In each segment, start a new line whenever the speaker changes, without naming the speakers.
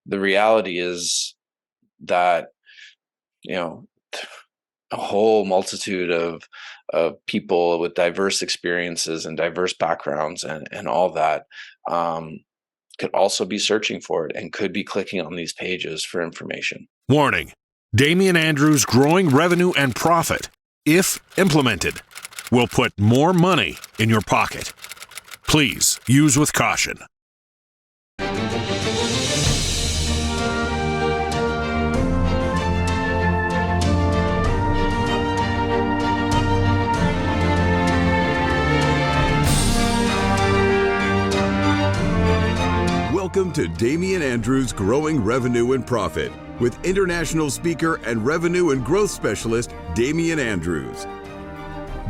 the reality is that, a whole multitude of people with diverse experiences and diverse backgrounds and all that could also be searching for it and could be clicking on these pages for information.
Warning: Damian Andrews' growing revenue and profit, if implemented, will put more money in your pocket. Please use with caution.
Welcome to Damian Andrews' Growing Revenue and Profit with international speaker and revenue and growth specialist, Damian Andrews.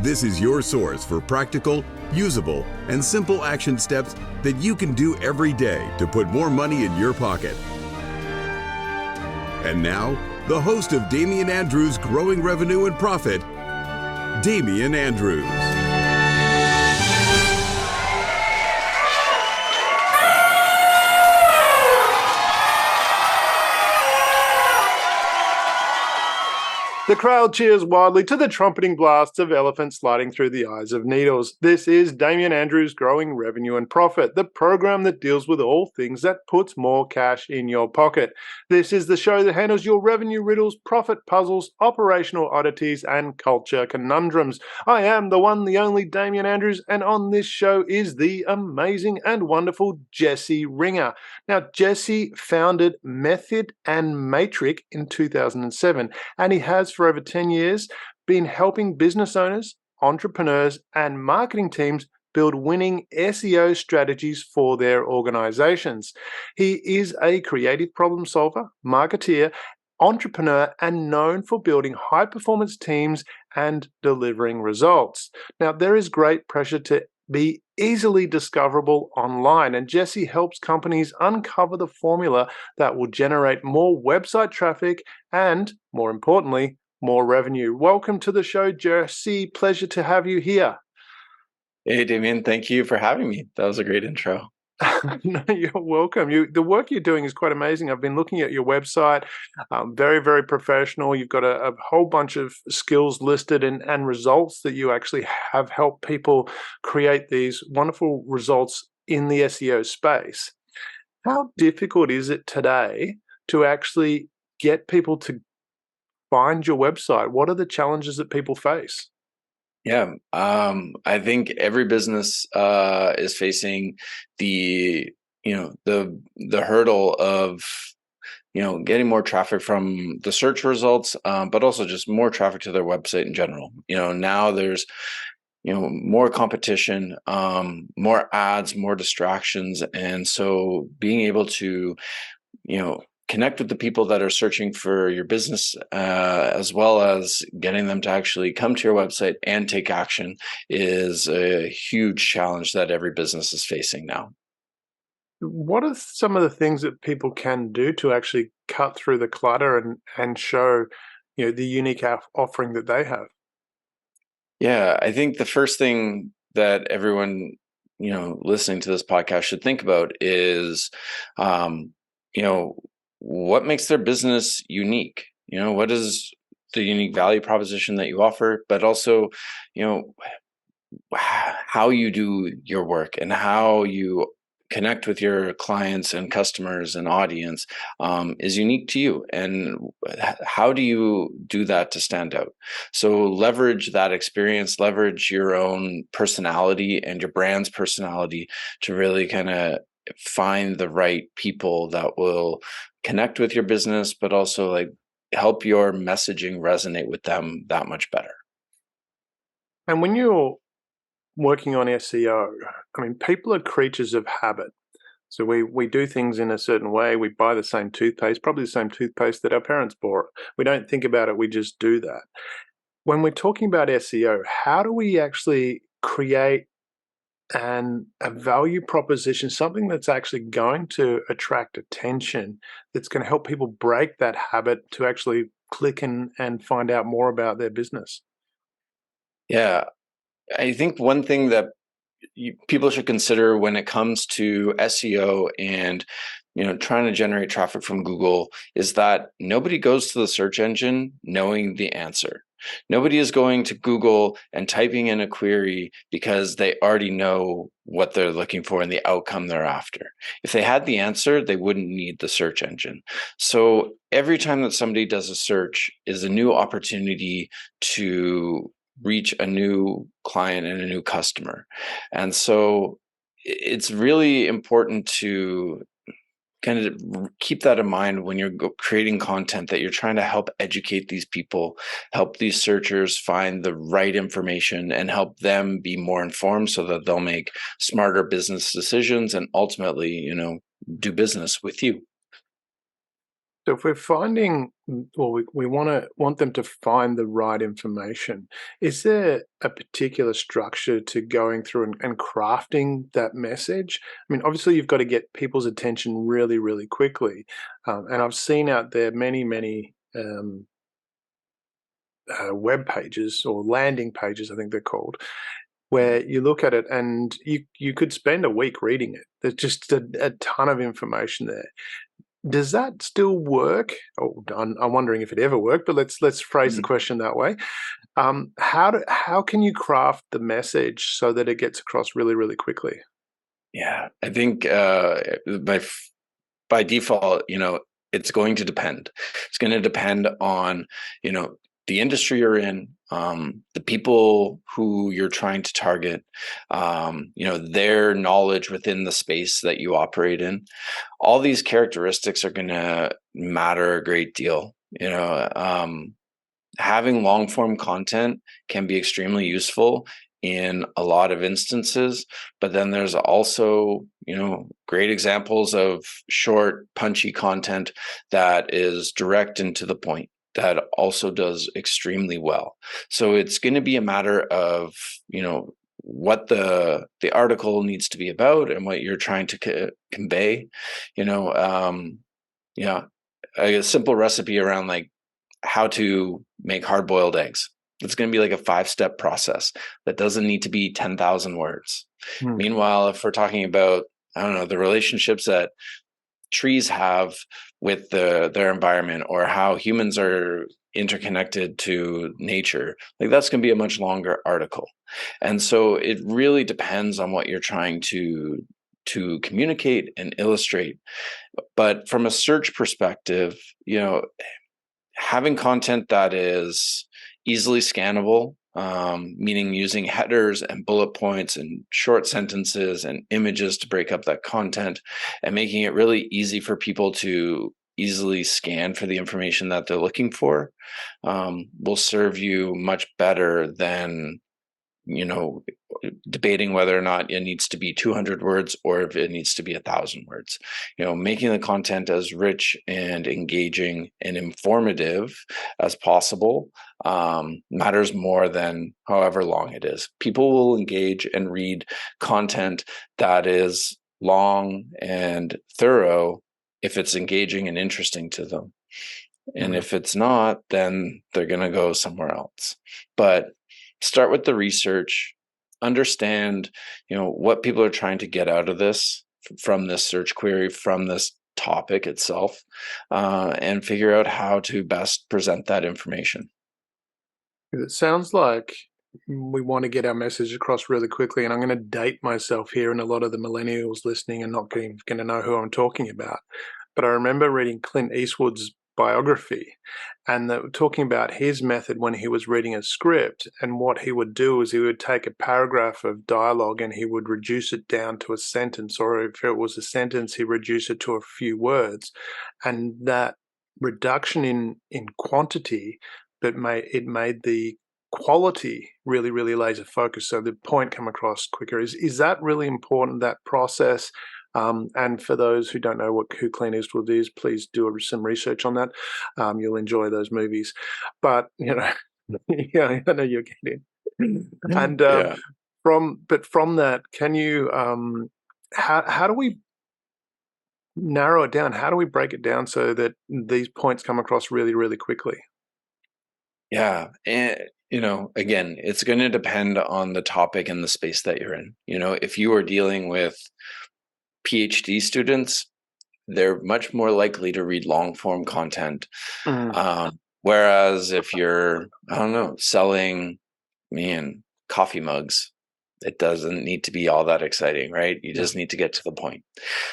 This is your source for practical, usable, and simple action steps that you can do every day to put more money in your pocket. And now, the host of Damian Andrews' Growing Revenue and Profit, Damian Andrews.
The crowd cheers wildly to the trumpeting blasts of elephants sliding through the eyes of needles. This is Damian Andrews' Growing Revenue and Profit, the program that deals with all things that puts more cash in your pocket. This is the show that handles your revenue riddles, profit puzzles, operational oddities, and culture conundrums. I am the one, the only Damian Andrews, and on this show is the amazing and wonderful Jesse Ringer. Now, Jesse founded Method and Matrix in 2007, and he has for over 10 years been helping business owners, entrepreneurs, and marketing teams build winning SEO strategies for their organizations. He is a creative problem solver, marketeer, entrepreneur, and known for building high-performance teams and delivering results. Now, there is great pressure to be easily discoverable online, and Jesse helps companies uncover the formula that will generate more website traffic and, more importantly, more revenue. Welcome to the show, Jesse. Pleasure to have you here.
Hey, Damian, thank you for having me. That was a great intro.
No, you're welcome. The work you're doing is quite amazing. I've been looking at your website, very, very professional. You've got a whole bunch of skills listed and results that you actually have helped people create these wonderful results in the SEO space. How difficult is it today to actually get people to find your website? What are the challenges that people face?
Yeah, I think every business is facing the hurdle of getting more traffic from the search results, but also just more traffic to their website in general. Now there's more competition, more ads, more distractions, and so being able to connect with the people that are searching for your business, as well as getting them to actually come to your website and take action is a huge challenge that every business is facing now.
What are some of the things that people can do to actually cut through the clutter and show the unique offering that they have?
Yeah, I think the first thing that everyone listening to this podcast should think about is what makes their business unique. What is the unique value proposition that you offer, but also how you do your work and how you connect with your clients and customers and audience is unique to you. And how do you do that to stand out? So leverage that experience, leverage your own personality and your brand's personality to really kind of find the right people that will connect with your business, but also help your messaging resonate with them that much better.
And when you're working on SEO, I mean, people are creatures of habit. So we do things in a certain way. We buy the same toothpaste, probably the same toothpaste that our parents bought. We don't think about it. We just do that. When we're talking about SEO, how do we actually create a value proposition, something that's actually going to attract attention, that's going to help people break that habit to actually click and find out more about their business?
Yeah, I think one thing that people should consider when it comes to SEO and trying to generate traffic from Google is that nobody goes to the search engine knowing the answer. Nobody is going to Google and typing in a query because they already know what they're looking for and the outcome they're after. If they had the answer, they wouldn't need the search engine. So every time that somebody does a search is a new opportunity to reach a new client and a new customer. And so it's really important to kind of keep that in mind when you're creating content, that you're trying to help educate these people, help these searchers find the right information, and help them be more informed so that they'll make smarter business decisions and ultimately, do business with you.
So if we're finding, well, we want them to find the right information, is there a particular structure to going through and crafting that message? I mean, obviously you've got to get people's attention really, really quickly. And I've seen out there many web pages or landing pages, I think they're called, where you look at it and you could spend a week reading it. There's just a ton of information there. Does that still work? Oh, I'm wondering if it ever worked, but let's phrase the question that way. How can you craft the message so that it gets across really, really quickly?
Yeah, I think by default, it's going to depend. It's going to depend on, the industry you're in, the people who you're trying to target, their knowledge within the space that you operate in. All these characteristics are going to matter a great deal. Having long form content can be extremely useful in a lot of instances, but then there's also, great examples of short, punchy content that is direct and to the point that also does extremely well. So it's going to be a matter of, what the article needs to be about and what you're trying to convey. Yeah, a simple recipe around like how to make hard-boiled eggs. It's going to be like a 5-step process that doesn't need to be 10,000 words.
Hmm.
Meanwhile, if we're talking about, I don't know, the relationships that trees have with their environment, or how humans are interconnected to nature, like that's going to be a much longer article. And so it really depends on what you're trying to communicate and illustrate. But from a search perspective, having content that is easily scannable, meaning using headers and bullet points and short sentences and images to break up that content, and making it really easy for people to easily scan for the information that they're looking for, will serve you much better than debating whether or not it needs to be 200 words or if it needs to be 1,000 words. Making the content as rich and engaging and informative as possible matters more than however long it is. People will engage and read content that is long and thorough if it's engaging and interesting to them. And if it's not, then they're going to go somewhere else. But start with the research, understand, what people are trying to get out of this, from this search query, from this topic itself, and figure out how to best present that information.
It sounds like we want to get our message across really quickly, and I'm going to date myself here, and a lot of the millennials listening are not going to know who I'm talking about. But I remember reading Clint Eastwood's biography, and they were talking about his method when he was reading a script. And what he would do is he would take a paragraph of dialogue and he would reduce it down to a sentence, or if it was a sentence, he reduce it to a few words. And that reduction in quantity, but it made the quality really, really laser focused, so the point come across quicker. Is that really important, that process? And for those who don't know who Clint Eastwood is, please do some research on that. You'll enjoy those movies. But yeah, I know you're getting. And
Yeah.
from that, can you how do we narrow it down? How do we break it down so that these points come across really, really quickly?
Yeah. And, again, it's going to depend on the topic and the space that you're in. If you are dealing with PhD students, they're much more likely to read long form content.
Mm.
Whereas if you're, I don't know, selling coffee mugs, it doesn't need to be all that exciting, right? You just need to get to the point.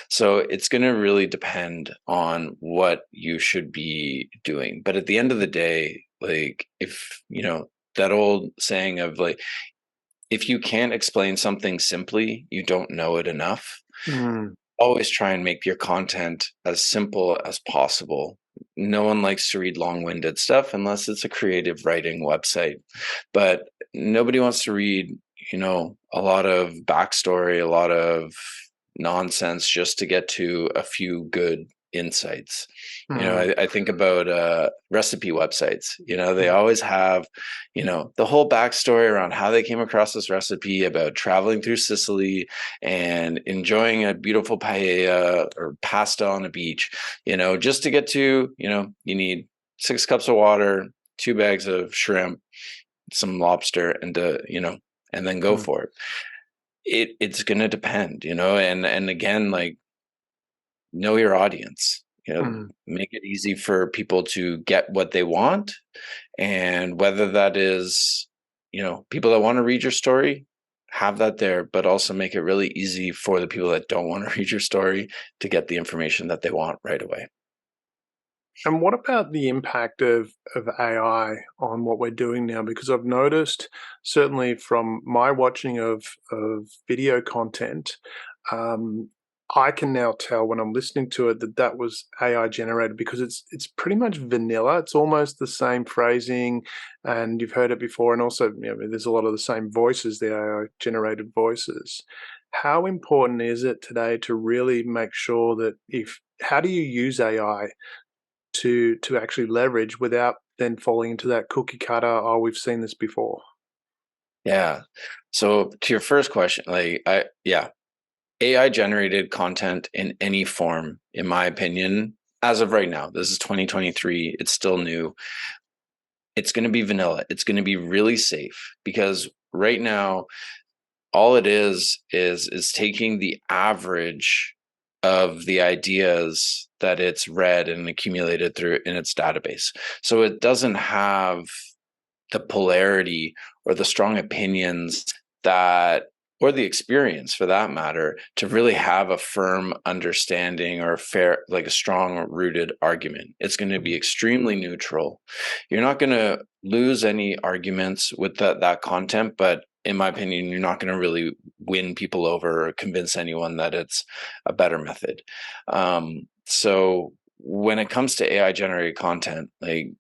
So it's going to really depend on what you should be doing. But at the end of the day, like, if, that old saying of like, if you can't explain something simply, you don't know it enough.
Mm.
Always try and make your content as simple as possible. No one likes to read long-winded stuff unless it's a creative writing website. But nobody wants to read, a lot of backstory, a lot of nonsense just to get to a few good insights.
Mm.
I think about recipe websites. They always have, the whole backstory around how they came across this recipe, about traveling through Sicily and enjoying a beautiful paella or pasta on a beach, just to get to, you need 6 cups of water, 2 bags of shrimp, some lobster, and and then go
Mm.
for it. It's going to depend, and again, like, know your audience,
Mm.
make it easy for people to get what they want. And whether that is, people that want to read your story, have that there, but also make it really easy for the people that don't want to read your story to get the information that they want right away.
And what about the impact of AI on what we're doing now? Because I've noticed, certainly from my watching of video content, um, I can now tell when I'm listening to it that that was AI generated, because it's pretty much vanilla. It's almost the same phrasing, and you've heard it before. And also, there's a lot of the same voices, the AI generated voices. How important is it today to really make sure that if how do you use AI to actually leverage without then falling into that cookie cutter, "Oh, we've seen this before"?
Yeah. So to your first question, AI generated content in any form, in my opinion, as of right now, this is 2023, it's still new. It's going to be vanilla. It's going to be really safe, because right now, all it is taking the average of the ideas that it's read and accumulated through in its database. So it doesn't have the polarity or the strong opinions that, or the experience for that matter, to really have a firm understanding or a fair, like a strong rooted argument. It's going to be extremely neutral. You're not going to lose any arguments with that content, but in my opinion, you're not going to really win people over or convince anyone that it's a better method. So when it comes to AI generated content, like,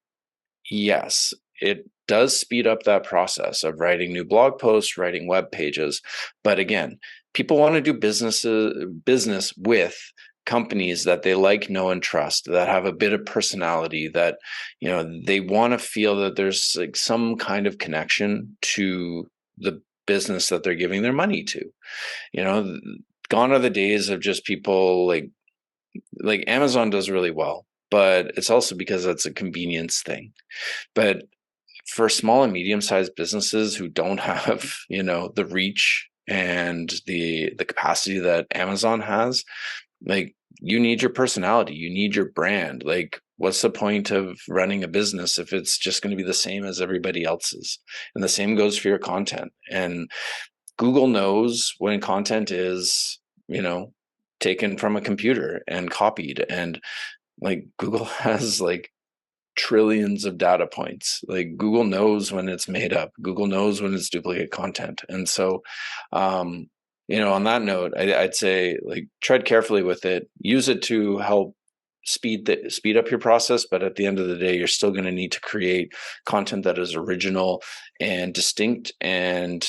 yes, it does speed up that process of writing new blog posts, writing web pages. But again, people want to do business with companies that they like, know, and trust, that have a bit of personality, that, they want to feel that there's like some kind of connection to the business that they're giving their money to. You know, gone are the days of just people like Amazon does really well, but it's also because it's a convenience thing. But for small and medium-sized businesses who don't have, the reach and the capacity that Amazon has, like, you need your personality, you need your brand. Like, what's the point of running a business if it's just going to be the same as everybody else's? And the same goes for your content. And Google knows when content is, taken from a computer and copied. And like, Google has like trillions of data points. Like, Google knows when it's made up. Google knows when it's duplicate content. And so, on that note, I'd say, like, tread carefully with it. Use it to help speed up your process. But at the end of the day, you're still going to need to create content that is original and distinct, and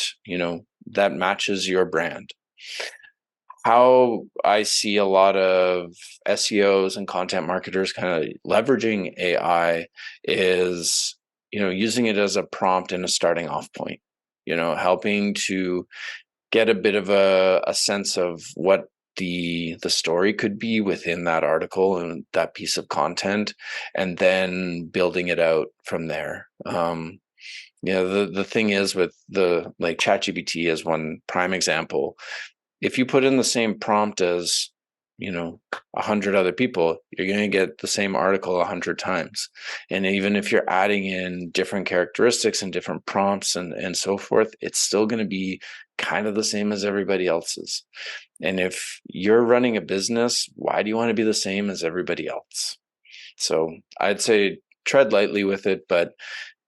that matches your brand. How I see a lot of SEOs and content marketers kind of leveraging AI is, using it as a prompt and a starting off point, helping to get a bit of a sense of what the story could be within that article and that piece of content, and then building it out from there. The thing is, with the, like, ChatGPT as one prime example, if you put in the same prompt as 100 other people, you're going to get the same article 100 times. And even if you're adding in different characteristics and different prompts and so forth, it's still going to be kind of the same as everybody else's. And if you're running a business, why do you want to be the same as everybody else? So I'd say tread lightly with it, but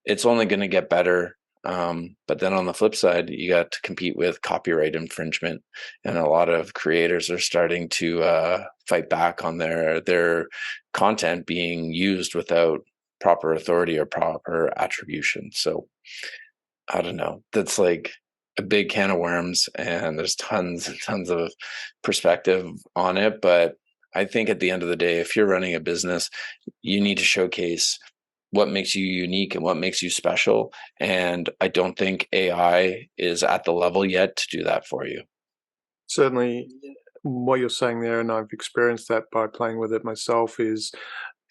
it's only going to get better. But then on the flip side, you got to compete with copyright infringement, and a lot of creators are starting to fight back on their content being used without proper authority or proper attribution. So I don't know. That's like a big can of worms, and there's tons and tons of perspective on it. But I think at the end of the day, if you're running a business, you need to showcase what makes you unique and what makes you special. And I don't think AI is at the level yet to do that for you.
Certainly, what you're saying there, and I've experienced that by playing with it myself, is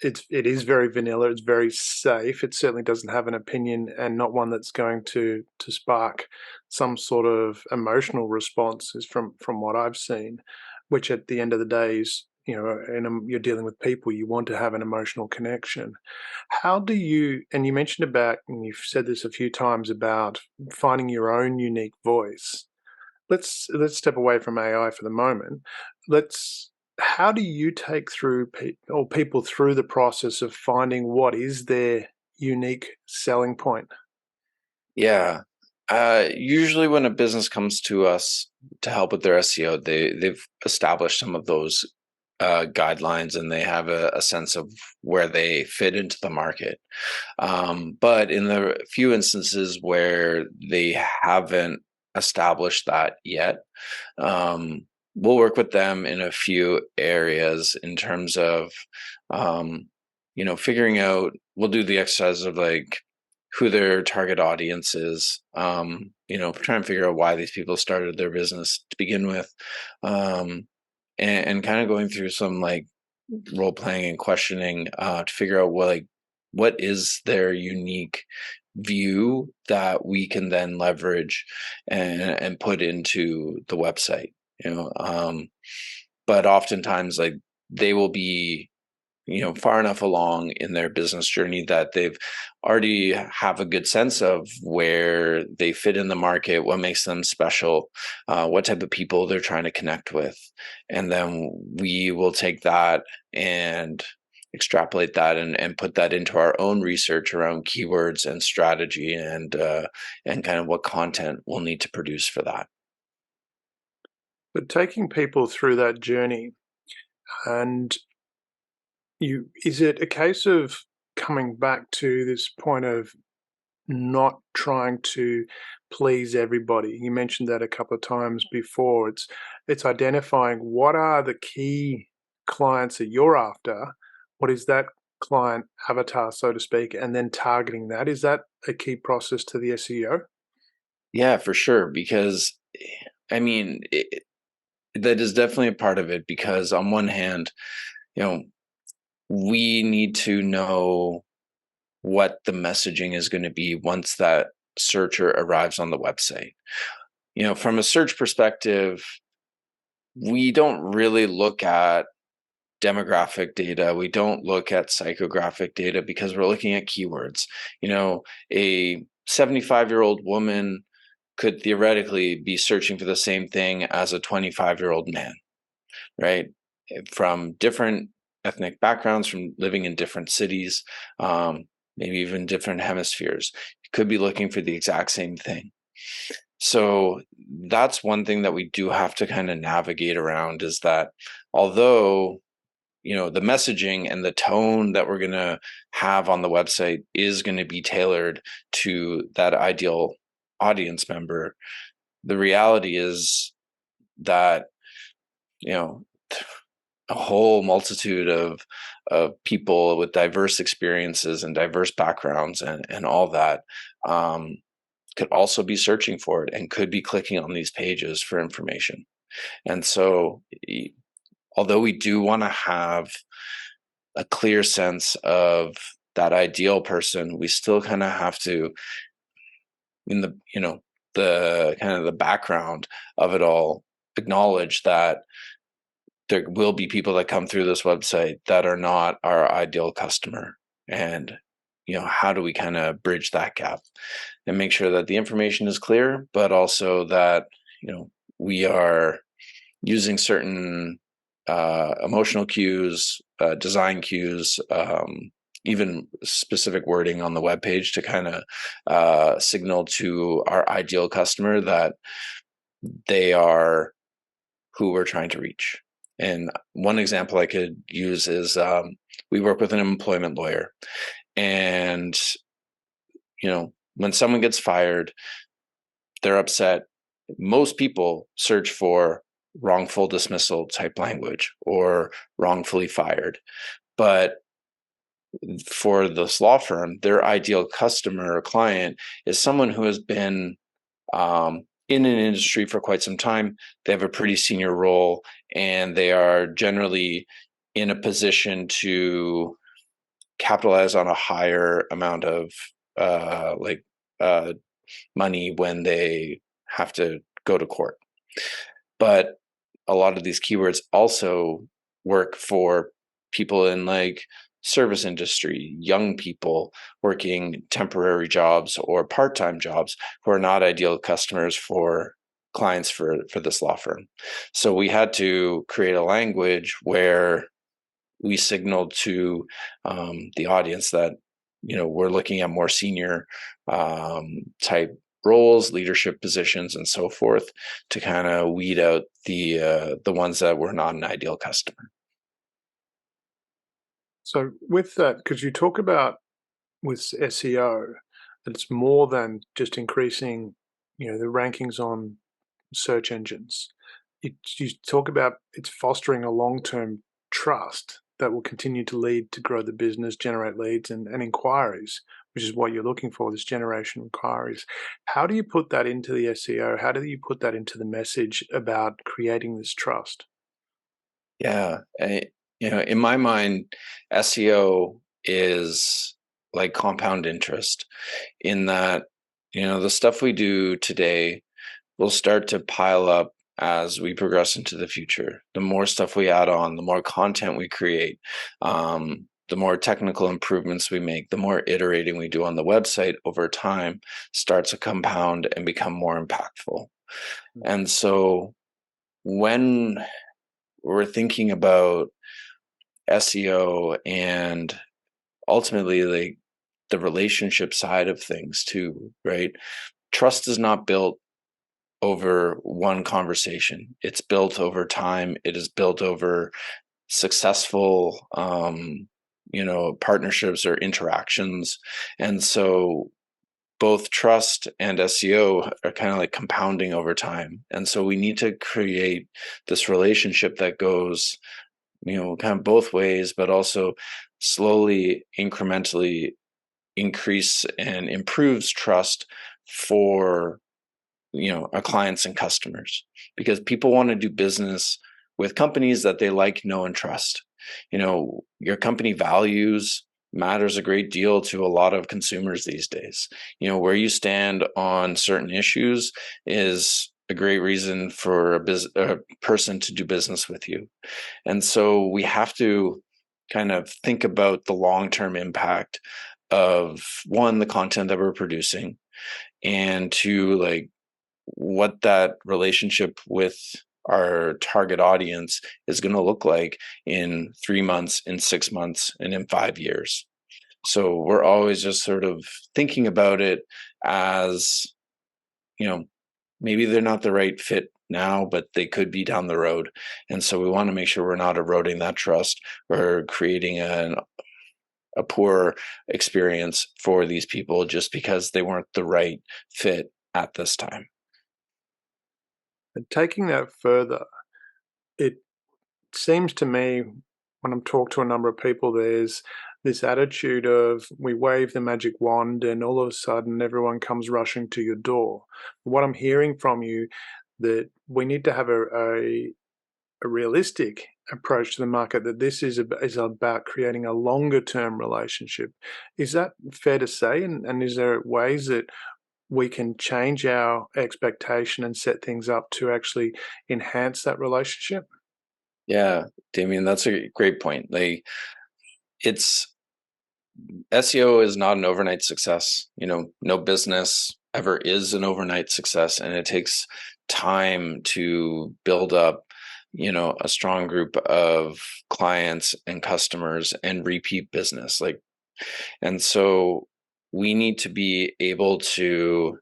it is very vanilla. It's very safe. It certainly doesn't have an opinion, and not one that's going to spark some sort of emotional responses from what I've seen. Which at the end of the day is, and you're dealing with people. You want to have an emotional connection. How do you? And you mentioned about, and you've said this a few times about finding your own unique voice. Let's step away from AI for the moment. Let's How do you take through people through the process of finding what is their unique selling point?
Yeah. Usually when a business comes to us to help with their SEO, they've established some of those guidelines, and they have a sense of where they fit into the market. But in the few instances where they haven't established that yet, we'll work with them in a few areas in terms of, figuring out, we'll do the exercise of like who their target audience is, try and figure out why these people started their business to begin with. And kind of going through some like role playing and questioning to figure out what is their unique view that we can then leverage and put into the website. But oftentimes, like, they will be far enough along in their business journey that they've already have a good sense of where they fit in the market, what makes them special, what type of people they're trying to connect with. And then we will take that and extrapolate that and put that into our own research around keywords and strategy and kind of what content we'll need to produce for that.
But taking people through that journey, and is it a case of coming back to this point of not trying to please everybody? You mentioned that a couple of times before. It's identifying what are the key clients that you're after, what is that client avatar, so to speak, and then targeting that. Is that a key process to the SEO?
Yeah, for sure. Because I mean, that is definitely a part of it, because on one hand, you know, we need to know what the messaging is going to be once that searcher arrives on the website. From a search perspective, we don't really look at demographic data. We don't look at psychographic data because we're looking at keywords. A 75-year-old woman could theoretically be searching for the same thing as a 25-year-old man, right? From different ethnic backgrounds, from living in different cities, maybe even different hemispheres. You could be looking for the exact same thing. So that's one thing that we do have to kind of navigate around, is that although the messaging and the tone that we're going to have on the website is going to be tailored to that ideal audience member, the reality is that a whole multitude of people with diverse experiences and diverse backgrounds and all that could also be searching for it and could be clicking on these pages for information. And so, although we do want to have a clear sense of that ideal person, we still kind of have to, in the kind of the background of it all, acknowledge that there will be people that come through this website that are not our ideal customer. And, how do we kind of bridge that gap and make sure that the information is clear, but also that, we are using certain emotional cues, design cues, even specific wording on the webpage to kind of signal to our ideal customer that they are who we're trying to reach. And one example I could use is we work with an employment lawyer. And, when someone gets fired, they're upset. Most people search for wrongful dismissal type language or wrongfully fired. But for this law firm, their ideal customer or client is someone who has been in an industry for quite some time. They have a pretty senior role, and they are generally in a position to capitalize on a higher amount of money when they have to go to court. But a lot of these keywords also work for people in service industry, young people working temporary jobs or part-time jobs who are not ideal customers for clients for this law firm. So we had to create a language where we signaled to the audience that we're looking at more senior type roles, leadership positions, and so forth, to kind of weed out the ones that were not an ideal customer.
So with that, could you talk about with SEO that it's more than just increasing, the rankings on search engines? You talk about it's fostering a long-term trust that will continue to lead to grow the business, generate leads and inquiries, which is what you're looking for, this generation of inquiries. How do you put that into the SEO? How do you put that into the message about creating this trust?
Yeah, in my mind, SEO is like compound interest in that, the stuff we do today will start to pile up as we progress into the future. The more stuff we add on, the more content we create, the more technical improvements we make, the more iterating we do on the website over time starts to compound and become more impactful. And so when we're thinking about SEO and ultimately the relationship side of things too, right? Trust is not built over one conversation. It's built over time. It is built over successful, partnerships or interactions. And so both trust and SEO are kind of like compounding over time. And so we need to create this relationship that goes, kind of both ways, but also slowly, incrementally increase and improves trust for our clients and customers, because people want to do business with companies that they like, know, and trust. Your company values matters a great deal to a lot of consumers these days. Where you stand on certain issues is a great reason for a person to do business with you. And so we have to kind of think about the long-term impact of, one, the content that we're producing, and two, what that relationship with our target audience is going to look like in 3 months, in 6 months, and in 5 years. So we're always just sort of thinking about it as, maybe they're not the right fit now, but they could be down the road. And so we want to make sure we're not eroding that trust or creating a poor experience for these people just because they weren't the right fit at this time.
And taking that further, it seems to me when I'm talking to a number of people, there's this attitude of we wave the magic wand and all of a sudden everyone comes rushing to your door. What I'm hearing from you, that we need to have a realistic approach to the market, that this is about creating a longer term relationship. Is that fair to say? And is there ways that we can change our expectation and set things up to actually enhance that relationship?
Yeah, Damien, that's a great point. Like, it's SEO is not an overnight success. No business ever is an overnight success, and it takes time to build up, a strong group of clients and customers and repeat business. And so we need to be able to,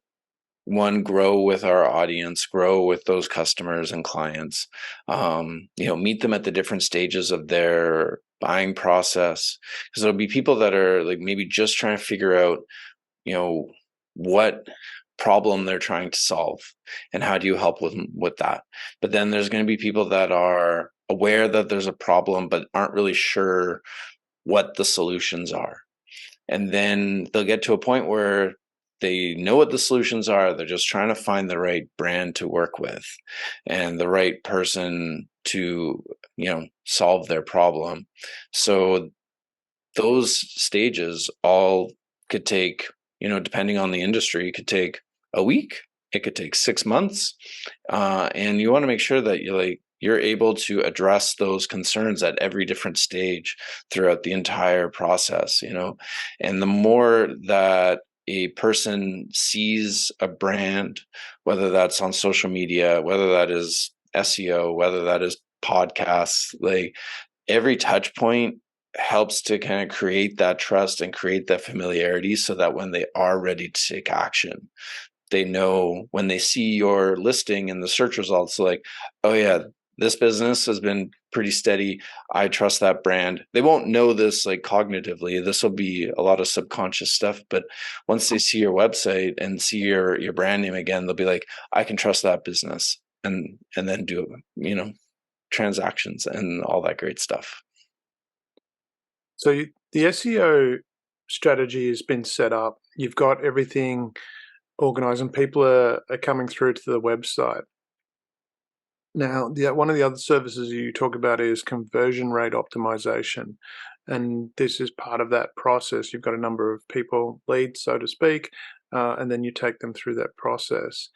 one, grow with our audience, grow with those customers and clients, meet them at the different stages of their buying process. Because there'll be people that are like maybe just trying to figure out, you know, what problem they're trying to solve and how do you help with that. But then there's going to be people that are aware that there's a problem but aren't really sure what the solutions are. And then they'll get to a point where they know what the solutions are. They're just trying to find the right brand to work with and the right person to, solve their problem. So those stages all could take, depending on the industry, could take a week. It could take 6 months. And you want to make sure that you're able to address those concerns at every different stage throughout the entire process, and the more that a person sees a brand, whether that's on social media, whether that is SEO, whether that is podcasts, like every touch point helps to kind of create that trust and create that familiarity so that when they are ready to take action, they know when they see your listing in the search results, like, oh yeah, this business has been pretty steady. I trust that brand. They won't know this like cognitively. This will be a lot of subconscious stuff. But once they see your website and see your brand name again, they'll be like, I can trust that business, and then do, transactions and all that great stuff.
So the SEO strategy has been set up. You've got everything organized and people are coming through to the website. Now, one of the other services you talk about is conversion rate optimization. And this is part of that process. You've got a number of people, leads, so to speak, and then you take them through that process.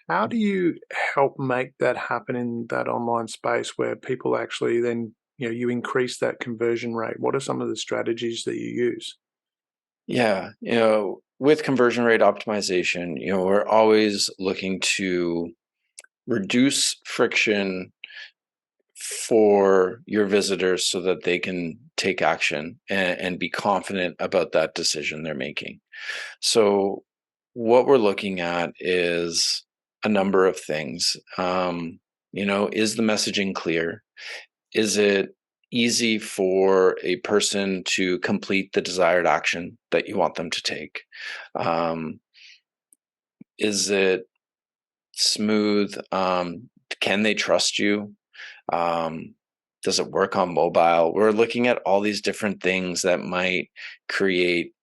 How do you help make that happen in that online space where people actually then, you increase that conversion rate? What are some of the strategies that you use?
Yeah, with conversion rate optimization, we're always looking to reduce friction for your visitors so that they can take action and be confident about that decision they're making. So, what we're looking at is a number of things. Is the messaging clear? Is it easy for a person to complete the desired action that you want them to take? Is it smooth? Can they trust you? Does it work on mobile? We're looking at all these different things that might create,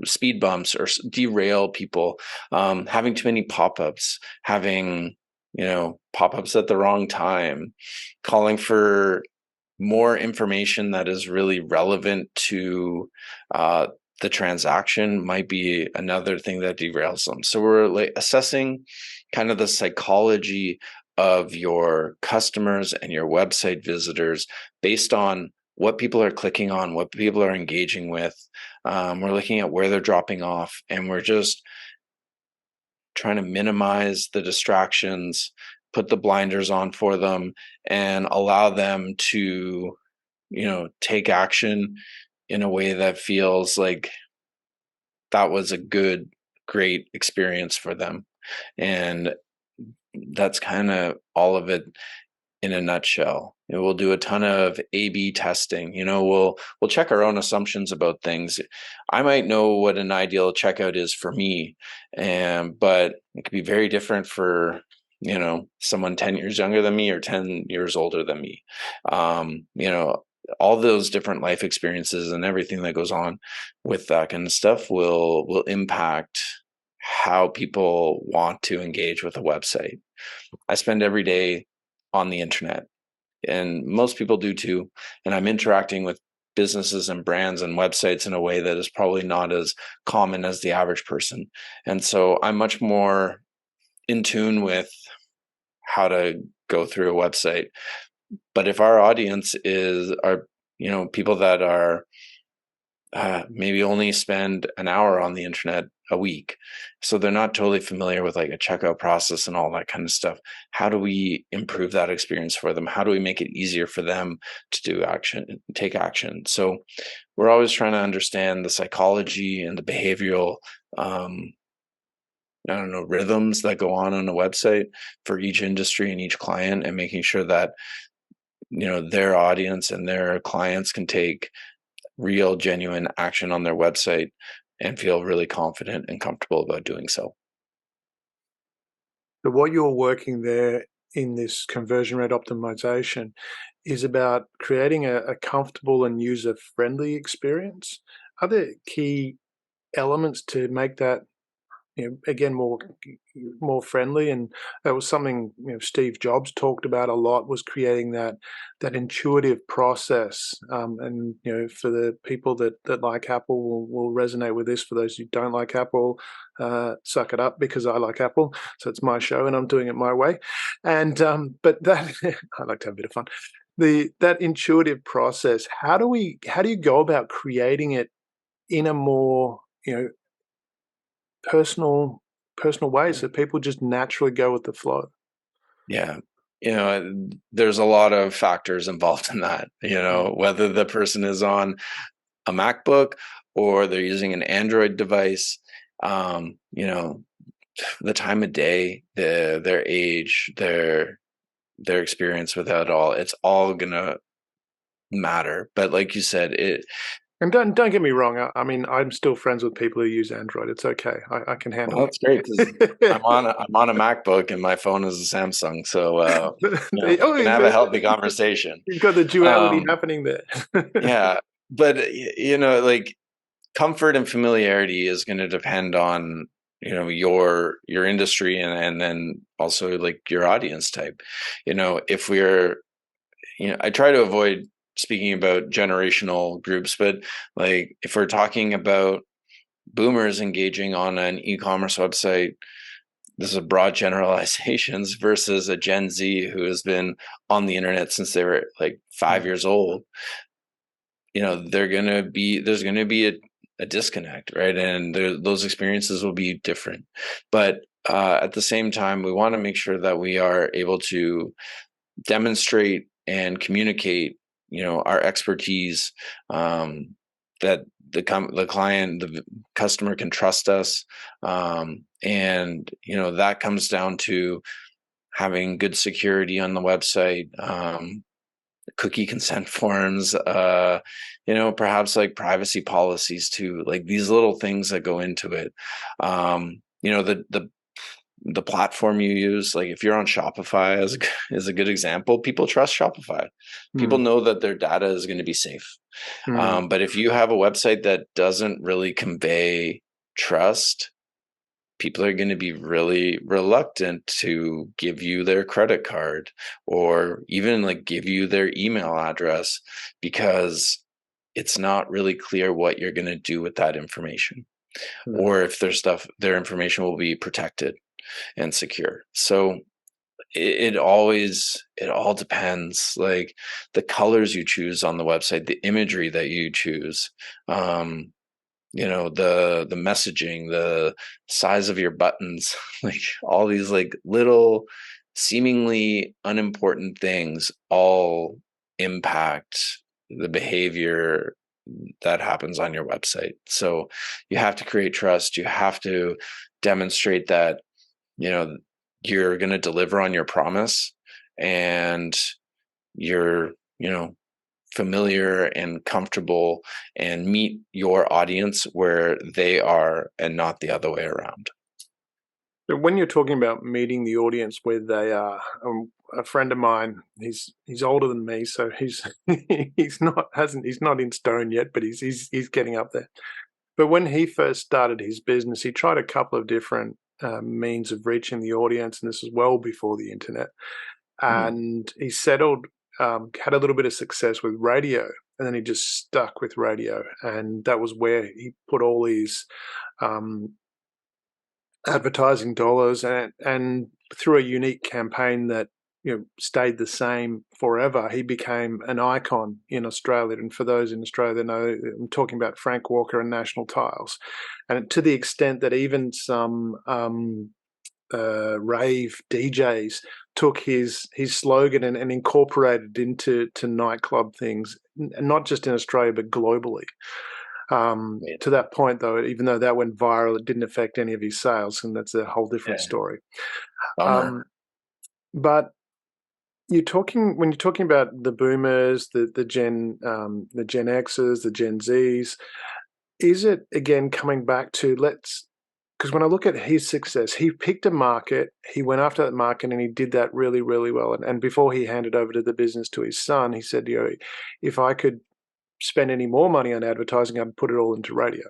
speed bumps or derail people. Having too many pop-ups, having, pop-ups at the wrong time, calling for more information that is really relevant to the transaction might be another thing that derails them. So we're like assessing kind of the psychology of your customers and your website visitors based on what people are clicking on, what people are engaging with. We're looking at where they're dropping off, and we're just trying to minimize the distractions, put the blinders on for them, and allow them to, take action in a way that feels like that was a great experience for them. And that's kind of all of it in a nutshell. We'll do a ton of A/B testing. We'll check our own assumptions about things. I might know what an ideal checkout is for me, but it could be very different for someone 10 years younger than me or 10 years older than me. All those different life experiences and everything that goes on with that kind of stuff will impact how people want to engage with a website. I spend every day on the internet, and most people do too. And I'm interacting with businesses and brands and websites in a way that is probably not as common as the average person. And so I'm much more in tune with how to go through a website. But if our audience are people that are maybe only spend an hour on the internet a week, so they're not totally familiar with like a checkout process and all that kind of stuff, how do we improve that experience for them? How do we make it easier for them to take action? So we're always trying to understand the psychology and the behavioral I don't know, rhythms that go on a website for each industry and each client, and making sure that their audience and their clients can take real, genuine action on their website and feel really confident and comfortable about doing so.
So what you're working there in this conversion rate optimization is about creating a comfortable and user-friendly experience. Are there key elements to make that, again, more friendly? And that was something Steve Jobs talked about a lot, was creating that intuitive process. And for the people that like Apple will resonate with this. For those who don't like Apple, suck it up, because I like Apple, so it's my show and I'm doing it my way. And but that I like to have a bit of fun. That intuitive process. How do you go about creating it in a more personal ways that people just naturally go with the flow?
Yeah. There's a lot of factors involved in that, whether the person is on a MacBook or they're using an Android device, the time of day, their age, their experience with it all, it's all gonna matter. But like you said,
And don't get me wrong. I mean, I'm still friends with people who use Android. It's okay. I can handle
well, that's great because
it.
I'm on a MacBook and my phone is a Samsung, so we can have a
But
healthy conversation.
you've got the duality
Um,
happening there.
yeah, but like comfort and familiarity is going to depend on your industry and then also like your audience type. If we're I try to avoid speaking about generational groups, but like if we're talking about boomers engaging on an e-commerce website, this is broad generalizations, versus a Gen Z who has been on the internet since they were like 5 years old. There's gonna be a disconnect, right? And those experiences will be different. But at the same time, we want to make sure that we are able to demonstrate and communicate, our expertise, that the client, the customer can trust us, and that comes down to having good security on the website, cookie consent forms, perhaps like privacy policies too, like these little things that go into it. The platform you use, like if you're on Shopify is a good example. People trust Shopify. People
Mm,
know that their data is going to be safe.
mm,
But if you have a website that doesn't really convey trust, people are going to be really reluctant to give you their credit card or even like give you their email address, because it's not really clear what you're going to do with that information,
mm.
or if their information will be protected and secure. So it all depends, like the colors you choose on the website, the imagery that you choose, the messaging, the size of your buttons, like all these like little seemingly unimportant things all impact the behavior that happens on your website. So you have to create trust. You have to demonstrate that you know you're going to deliver on your promise, and you're familiar and comfortable, and meet your audience where they are and not the other way around.
So when you're talking about meeting the audience where they are, a friend of mine, he's older than me, so he's he's not in stone yet, but he's getting up there. But when he first started his business, he tried a couple of different means of reaching the audience, and this was well before the internet.
Mhm.
And he settled, had a little bit of success with radio, and then he just stuck with radio, and that was where he put all these um, advertising dollars, and through a unique campaign that stayed the same forever. He became an icon in Australia, and for those in Australia that know, I'm talking about Frank Walker and National Tiles, and to the extent that even some rave DJs took his slogan and incorporated into nightclub things, not just in Australia but globally. To that point, though, even though that went viral, it didn't affect any of his sales, and that's a whole different story.
Bummer.
But when you're talking about the boomers, the Gen X's, the Gen Z's, is it again coming back to because when I look at his success, he picked a market, he went after that market, and he did that really, really well. And before he handed over to the business to his son, he said, if I could spend any more money on advertising, I'd put it all into radio.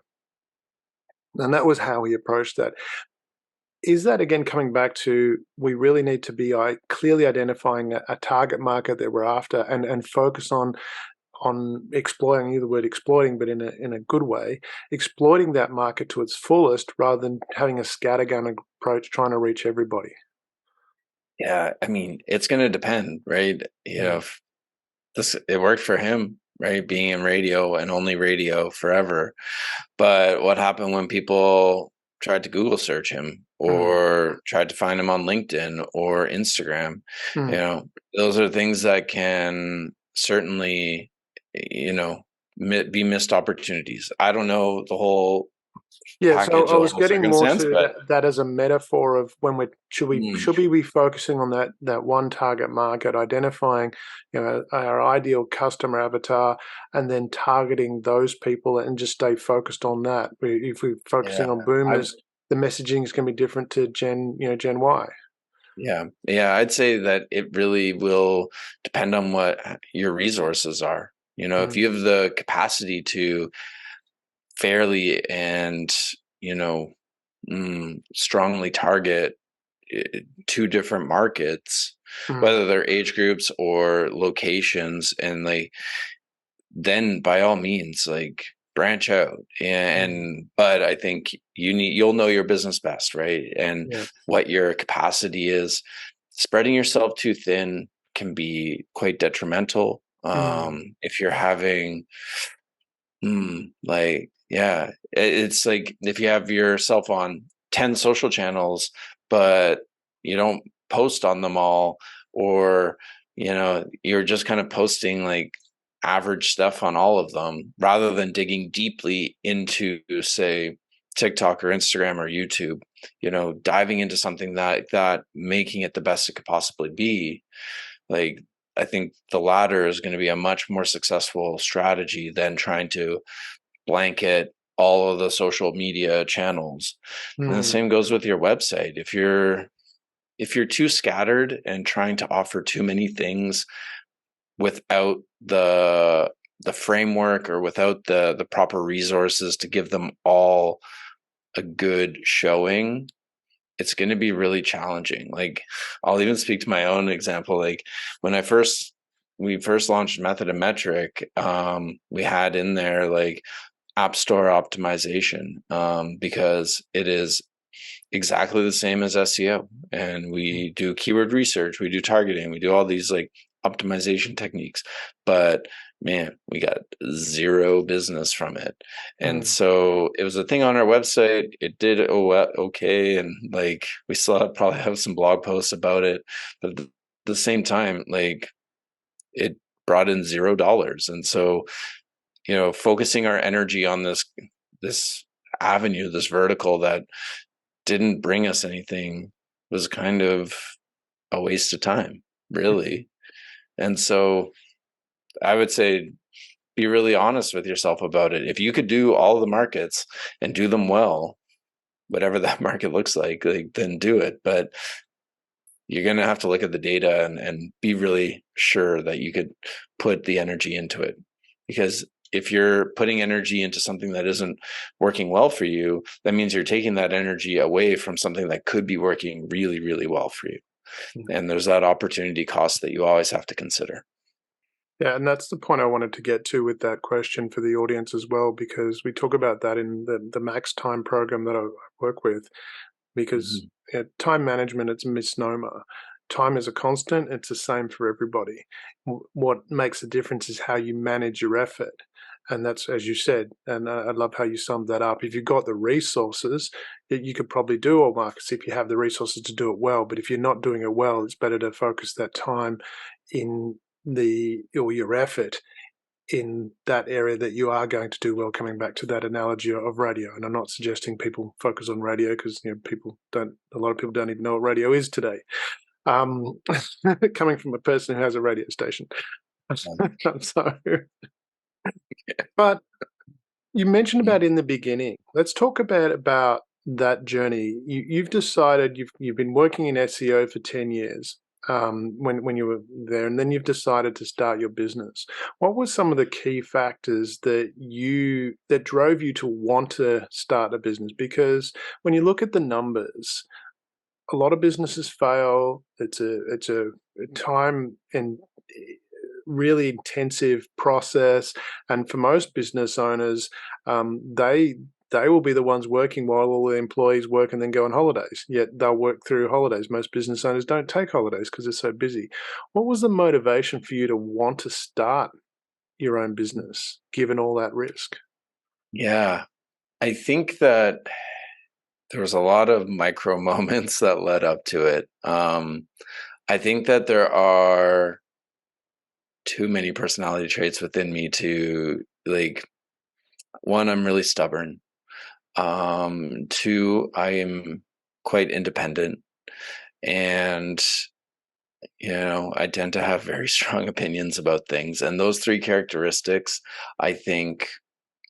And that was how he approached that. Is that again coming back to we really need to be clearly identifying a target market that we're after and focus on exploiting, use the word exploiting, but in a good way, exploiting that market to its fullest rather than having a scattergun approach trying to reach everybody?
Yeah, I mean, it's going to depend, right? If it worked for him, right? Being in radio and only radio forever. But what happened when people tried to Google search him or tried to find him on LinkedIn or Instagram? Those are things that can certainly, be missed opportunities. I don't know the whole package,
So I
the
was
whole
getting more
circumstance,
to
but
that as a metaphor of when should we be focusing on that one target market, identifying our ideal customer avatar, and then targeting those people and just stay focused on that. If we're focusing on boomers, the messaging is going to be different to Gen Y.
Yeah, I'd say that it really will depend on what your resources are. If you have the capacity to fairly and strongly target two different markets, whether they're age groups or locations, and then by all means branch out. But I think you'll know your business best, right? And what your capacity is. Spreading yourself too thin can be quite detrimental. If you're having it's like if you have yourself on 10 social channels, but you don't post on them all, or you're just kind of posting average stuff on all of them rather than digging deeply into, say, TikTok or Instagram or YouTube, diving into something that making it the best it could possibly be. I think the latter is going to be a much more successful strategy than trying to blanket all of the social media channels. And the same goes with your website. If you're too scattered and trying to offer too many things without the framework or without the proper resources to give them all a good showing, it's going to be really challenging. I'll even speak to my own example. When we first launched Method and Metric, we had in there App Store optimization, because it is exactly the same as SEO, and we do keyword research, we do targeting, we do all these optimization techniques, but man, we got zero business from it. And so it was a thing on our website. It did okay, and we still probably have some blog posts about it, but at the same time, it brought in $0. And so focusing our energy on this avenue, this vertical that didn't bring us anything, was kind of a waste of time, really. And so I would say be really honest with yourself about it. If you could do all the markets and do them well, whatever that market looks like, then do it. But you're going to have to look at the data and be really sure that you could put the energy into it. Because if you're putting energy into something that isn't working well for you, that means you're taking that energy away from something that could be working really, really well for you. And there's that opportunity cost that you always have to consider.
Yeah, and that's the point I wanted to get to with that question for the audience as well, because we talk about that in the Max Time program that I work with, because time management, it's a misnomer. time is a constant. It's the same for everybody. What makes a difference is how you manage your effort. And that's, as you said, and I love how you summed that up. If you've got the resources, you could probably do all markets if you have the resources to do it well. But if you're not doing it well, it's better to focus that time in or your effort in that area that you are going to do well, coming back to that analogy of radio. And I'm not suggesting people focus on radio, because a lot of people don't even know what radio is today. Coming from a person who has a radio station. So, but you mentioned about in the beginning. Let's talk about that journey. You've decided you've been working in SEO for 10 years. When you were there, and then you've decided to start your business. What were some of the key factors that drove you to want to start a business? Because when you look at the numbers, a lot of businesses fail. It's a time and really intensive process, and for most business owners, they will be the ones working while all the employees work and then go on holidays. Yet they'll work through holidays. Most business owners don't take holidays because they're so busy. What was the motivation for you to want to start your own business, given all that risk?
Yeah, I think that there was a lot of micro moments that led up to it. I think that there are too many personality traits within me to, like, one, I'm really stubborn. Two, I am quite independent, and I tend to have very strong opinions about things. And those three characteristics, I think,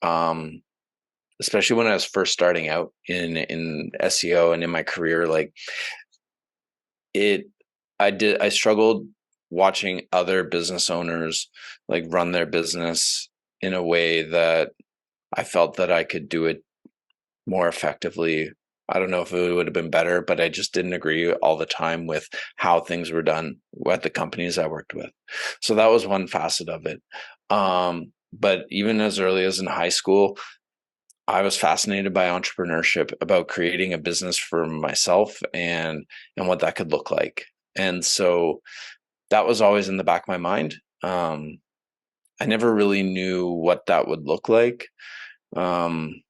especially when I was first starting out in SEO and in my career, like I struggled watching other business owners like run their business in a way that I felt that I could do it more effectively. I don't know if it would have been better, but I just didn't agree all the time with how things were done at the companies I worked with. So that was one facet of it. But even as early as in high school, I was fascinated by entrepreneurship, about creating a business for myself and what that could look like. And so that was always in the back of my mind. I never really knew what that would look like.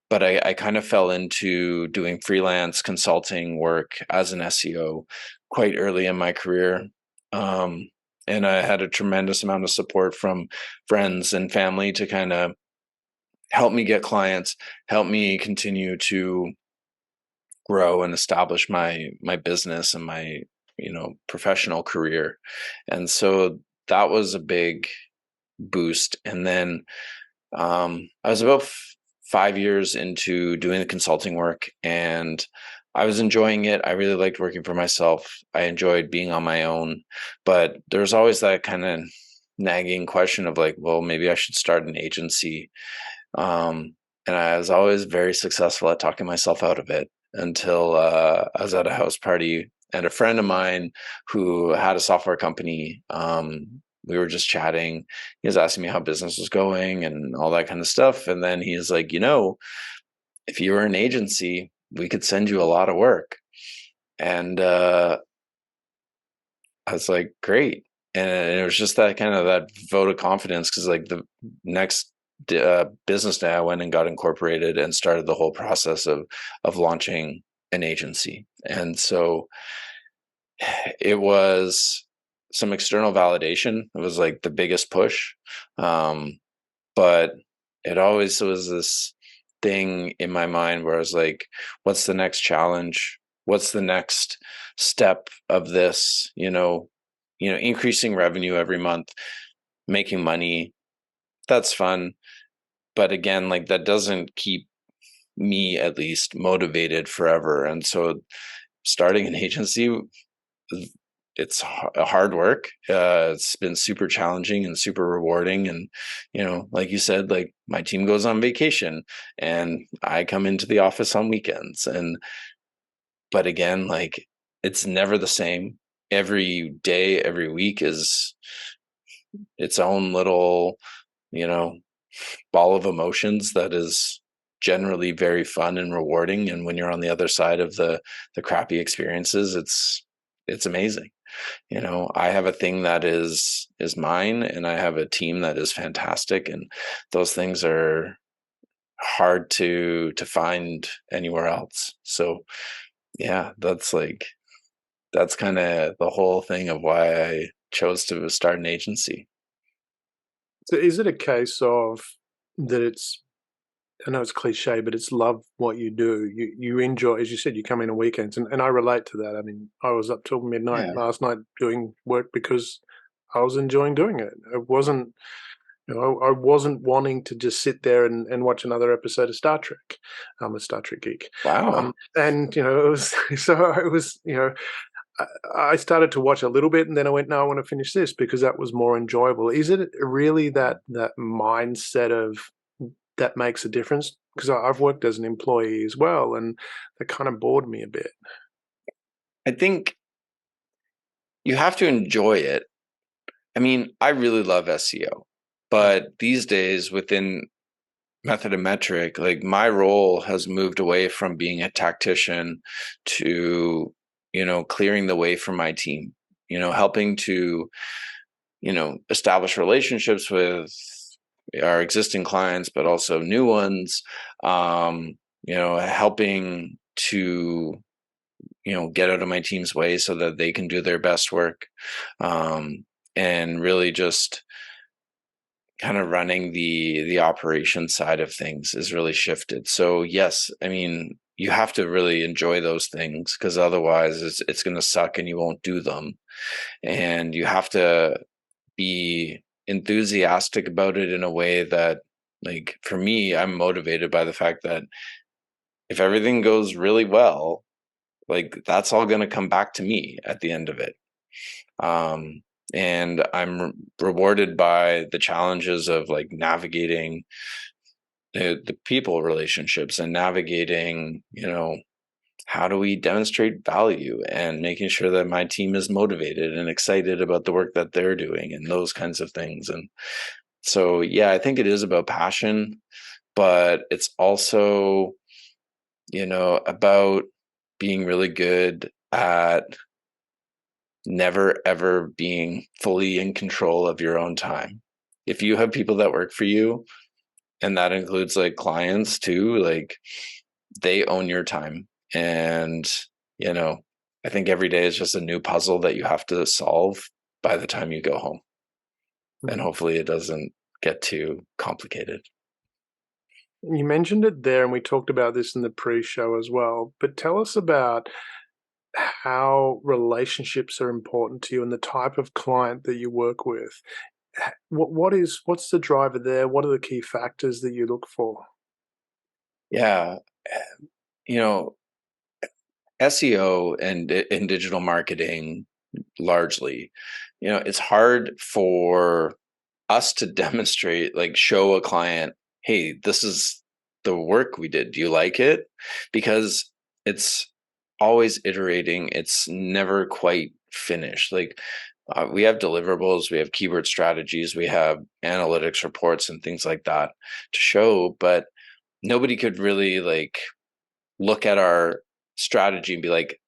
But I kind of fell into doing freelance consulting work as an SEO quite early in my career. And I had a tremendous amount of support from friends and family to kind of help me get clients, help me continue to grow and establish my business and my professional career. And so that was a big boost. And then I was about 5 years into doing the consulting work, and I was enjoying it. I really liked working for myself. I enjoyed being on my own, but there's always that kind of nagging question of like, well, maybe I should start an agency. And I was always very successful at talking myself out of it until I was at a house party, and a friend of mine who had a software company, we were just chatting. He was asking me how business was going and all that kind of stuff. And then he's like, if you were an agency, we could send you a lot of work. And I was like, great. And it was just that kind of that vote of confidence, because like the next business day I went and got incorporated and started the whole process of launching an agency. And so it was some external validation. It was like the biggest push. But it always was this thing in my mind where I was like, what's the next challenge? What's the next step of this? Increasing revenue every month, making money. That's fun. But again, like that doesn't keep me at least motivated forever. And so starting an agency, it's hard work. It's been super challenging and super rewarding. And, like you said, like my team goes on vacation and I come into the office on weekends. But again, like it's never the same. Every day, every week is its own little, ball of emotions that is generally very fun and rewarding. And when you're on the other side of the crappy experiences, it's amazing. I have a thing that is mine, and I have a team that is fantastic, and those things are hard to find anywhere else. So yeah, that's kind of the whole thing of why I chose to start an agency.
So is it a case of that it's, I know it's cliche, but it's love what you do. You enjoy, as you said, you come in on weekends, and I relate to that. I mean, I was up till midnight
Yeah.
last night doing work because I was enjoying doing it. It wasn't, I wasn't wanting to just sit there and watch another episode of Star Trek. I'm a Star Trek geek.
Wow.
And it was, so it was, I started to watch a little bit, and then I went, no, I want to finish this because that was more enjoyable. Is it really that mindset of that makes a difference? Because I've worked as an employee as well, and that kind of bored me a bit.
I think you have to enjoy it. I mean, I really love SEO, but these days within Method and Metric, like my role has moved away from being a tactician to, clearing the way for my team, helping to, establish relationships with our existing clients, but also new ones, helping to, get out of my team's way so that they can do their best work. And really just kind of running the operation side of things is really shifted. So yes, I mean, you have to really enjoy those things, because otherwise it's going to suck and you won't do them. And you have to be enthusiastic about it in a way that, like, for me, I'm motivated by the fact that if everything goes really well, like, that's all going to come back to me at the end of it. And I'm rewarded by the challenges of like navigating the people relationships and navigating, how do we demonstrate value and making sure that my team is motivated and excited about the work that they're doing and those kinds of things. And so, yeah, I think it is about passion, but it's also, about being really good at never ever being fully in control of your own time. If you have people that work for you, and that includes like clients too, like they own your time. And, I think every day is just a new puzzle that you have to solve by the time you go home. And hopefully it doesn't get too complicated.
You mentioned it there, and we talked about this in the pre-show as well. But tell us about how relationships are important to you and the type of client that you work with. What's the driver there? What are the key factors that you look for?
Yeah. You know, SEO and in digital marketing largely, it's hard for us to demonstrate, like show a client, hey, this is the work we did. Do you like it? Because it's always iterating. It's never quite finished. Like we have deliverables, we have keyword strategies, we have analytics reports and things like that to show, but nobody could really like look at our strategy and be like,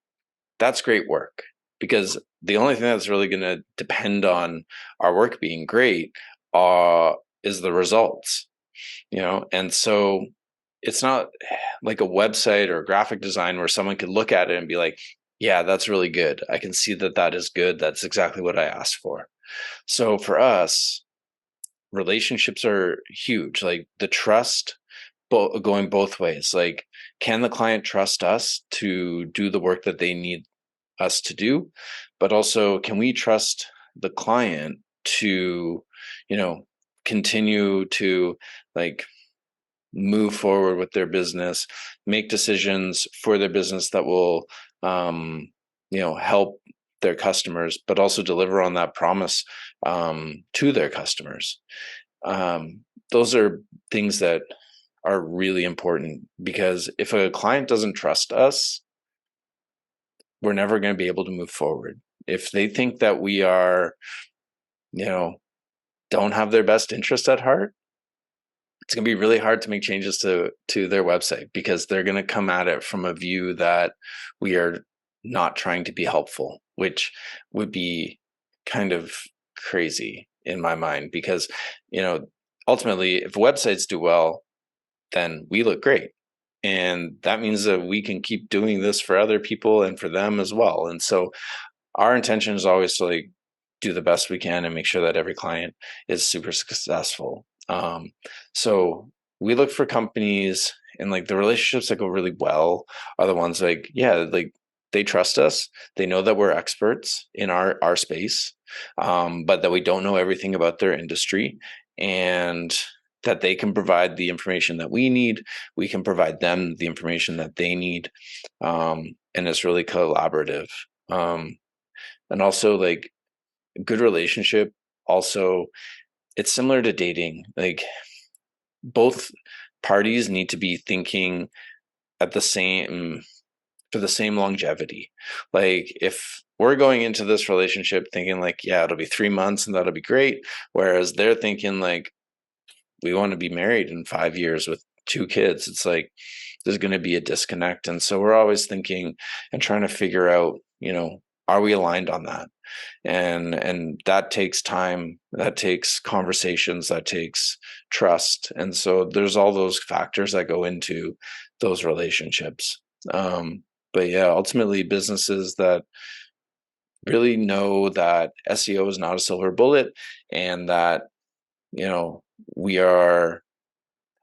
that's great work. Because the only thing that's really going to depend on our work being great is the results, and so it's not like a website or graphic design where someone could look at it and be like, yeah, that's really good. I can see that that is good. That's exactly what I asked for. So for us, relationships are huge. Like the trust going both ways. Like, can the client trust us to do the work that they need us to do? But also, can we trust the client to, continue to like move forward with their business, make decisions for their business that will, help their customers, but also deliver on that promise to their customers. Those are things that are really important, because if a client doesn't trust us, we're never going to be able to move forward. If they think that we are, don't have their best interest at heart, it's going to be really hard to make changes to their website, because they're going to come at it from a view that we are not trying to be helpful, which would be kind of crazy in my mind because, ultimately, if websites do well, then we look great. And that means that we can keep doing this for other people and for them as well. And so our intention is always to like do the best we can and make sure that every client is super successful. So we look for companies, and like the relationships that go really well are the ones like, yeah, like they trust us. They know that we're experts in our space, but that we don't know everything about their industry, and that they can provide the information that we need. We can provide them the information that they need. And it's really collaborative. And also like good relationship, also it's similar to dating. Like both parties need to be thinking at the same for the same longevity. Like if we're going into this relationship thinking like, yeah, it'll be 3 months and that'll be great, whereas they're thinking like, we want to be married in 5 years with 2 kids, it's like there's going to be a disconnect. And so we're always thinking and trying to figure out, are we aligned on that? And that takes time, that takes conversations, that takes trust. And so there's all those factors that go into those relationships. But yeah, ultimately businesses that really know that SEO is not a silver bullet, and that we are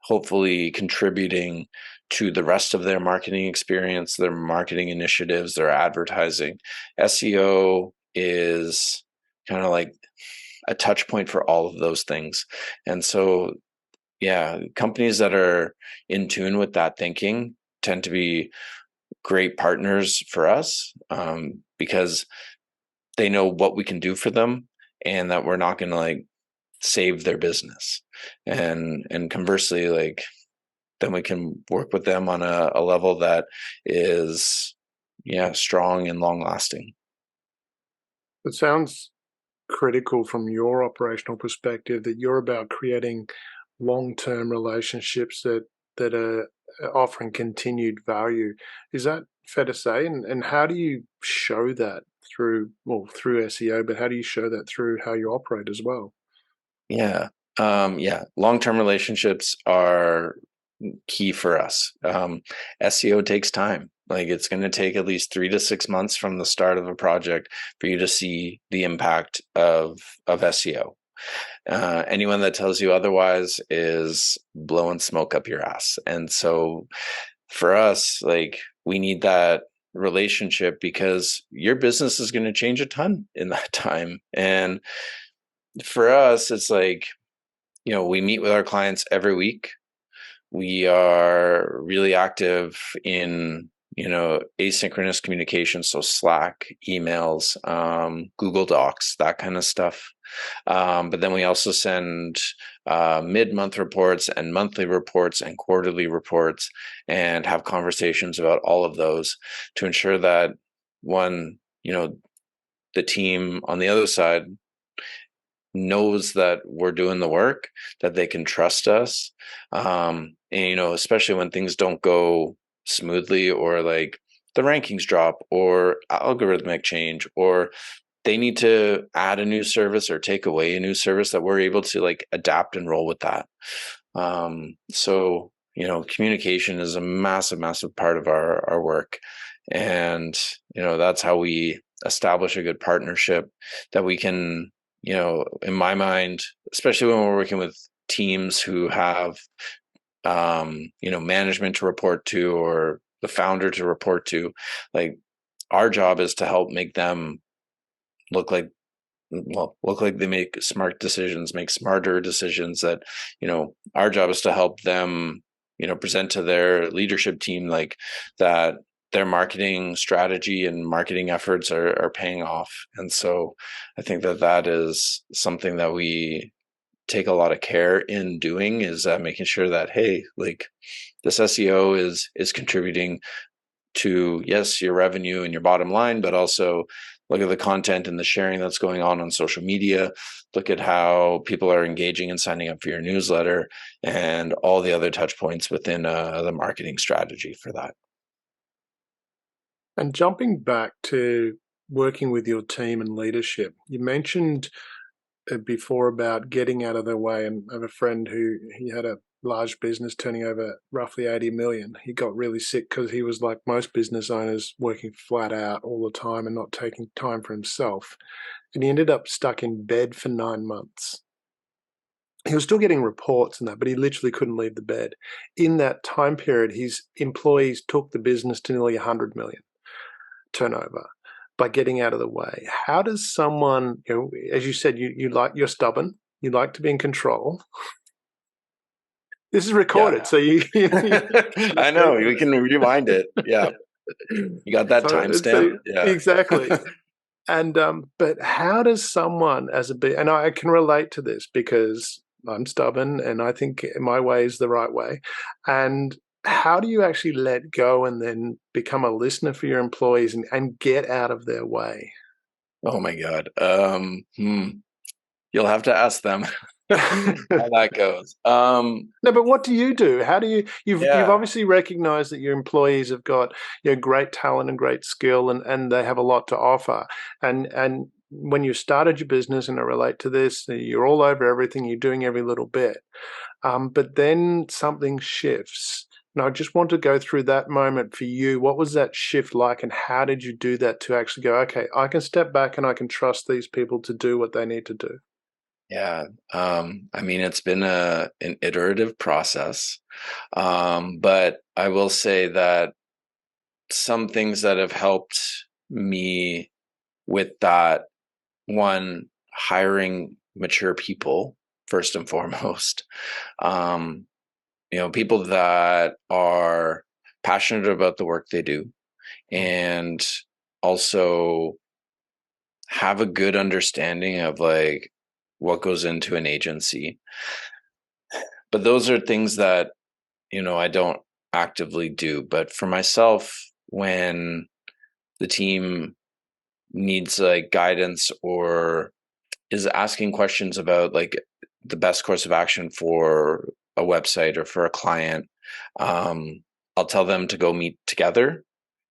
hopefully contributing to the rest of their marketing experience, their marketing initiatives, their advertising. SEO is kind of like a touch point for all of those things. And so, yeah, companies that are in tune with that thinking tend to be great partners for us, because they know what we can do for them, and that we're not going to like save their business. And conversely, like then we can work with them on a level that is, yeah, strong and long lasting.
It sounds critical from your operational perspective that you're about creating long-term relationships that are offering continued value. Is that fair to say? And how do you show that through SEO, but how do you show that through how you operate as well?
Yeah. Yeah. Long-term relationships are key for us. SEO takes time. Like it's going to take at least 3 to 6 months from the start of a project for you to see the impact of SEO. Anyone that tells you otherwise is blowing smoke up your ass. And so for us, like we need that relationship because your business is going to change a ton in that time. And for us, it's like, we meet with our clients every week. We are really active in, asynchronous communication. So Slack, emails, Google Docs, that kind of stuff. But then we also send mid-month reports and monthly reports and quarterly reports, and have conversations about all of those to ensure that one, the team on the other side knows that we're doing the work, that they can trust us. And, especially when things don't go smoothly, or like the rankings drop or algorithmic change, or they need to add a new service or take away a new service, that we're able to like adapt and roll with that. So, communication is a massive, massive part of our work. And, that's how we establish a good partnership that we can, in my mind, especially when we're working with teams who have, management to report to, or the founder to report to, like our job is to help make them look like they make smart decisions, make smarter decisions. That, our job is to help them, present to their leadership team like that their marketing strategy and marketing efforts are paying off. And so I think that is something that we take a lot of care in doing, is making sure that, hey, like this SEO is contributing to, yes, your revenue and your bottom line, but also look at the content and the sharing that's going on social media. Look at how people are engaging and signing up for your newsletter, and all the other touch points within the marketing strategy for that.
And jumping back to working with your team and leadership, you mentioned before about getting out of their way. And I have a friend who he had a large business turning over roughly 80 million. He got really sick because he was like most business owners, working flat out all the time and not taking time for himself. And he ended up stuck in bed for 9 months. He was still getting reports and that, but he literally couldn't leave the bed. In that time period, his employees took the business to nearly 100 million turnover by getting out of the way. How does someone, as you said, you're stubborn, you like to be in control. This is recorded,
Yeah.
so you
I know, we can rewind it. Yeah. You got that timestamp? Yeah.
exactly. And but how does someone and I can relate to this because I'm stubborn and I think my way is the right way. And how do you actually let go and then become a listener for your employees and get out of their way?
Oh my God. You'll have to ask them how that goes.
No, but what do you do? How do you've
Yeah.
obviously recognized that your employees have got great talent and great skill and they have a lot to offer. And when you started your business, and I relate to this, you're all over everything, you're doing every little bit. But then something shifts. And I just want to go through that moment for you. What was that shift like, and how did you do that to actually go, okay, I can step back and I can trust these people to do what they need to do?
Yeah. I mean, it's been an iterative process. But I will say that some things that have helped me with that, one, hiring mature people first and foremost. Um, people that are passionate about the work they do and also have a good understanding of like what goes into an agency. But those are things that, I don't actively do. But for myself, when the team needs like guidance or is asking questions about like the best course of action for a website or for a client, I'll tell them to go meet together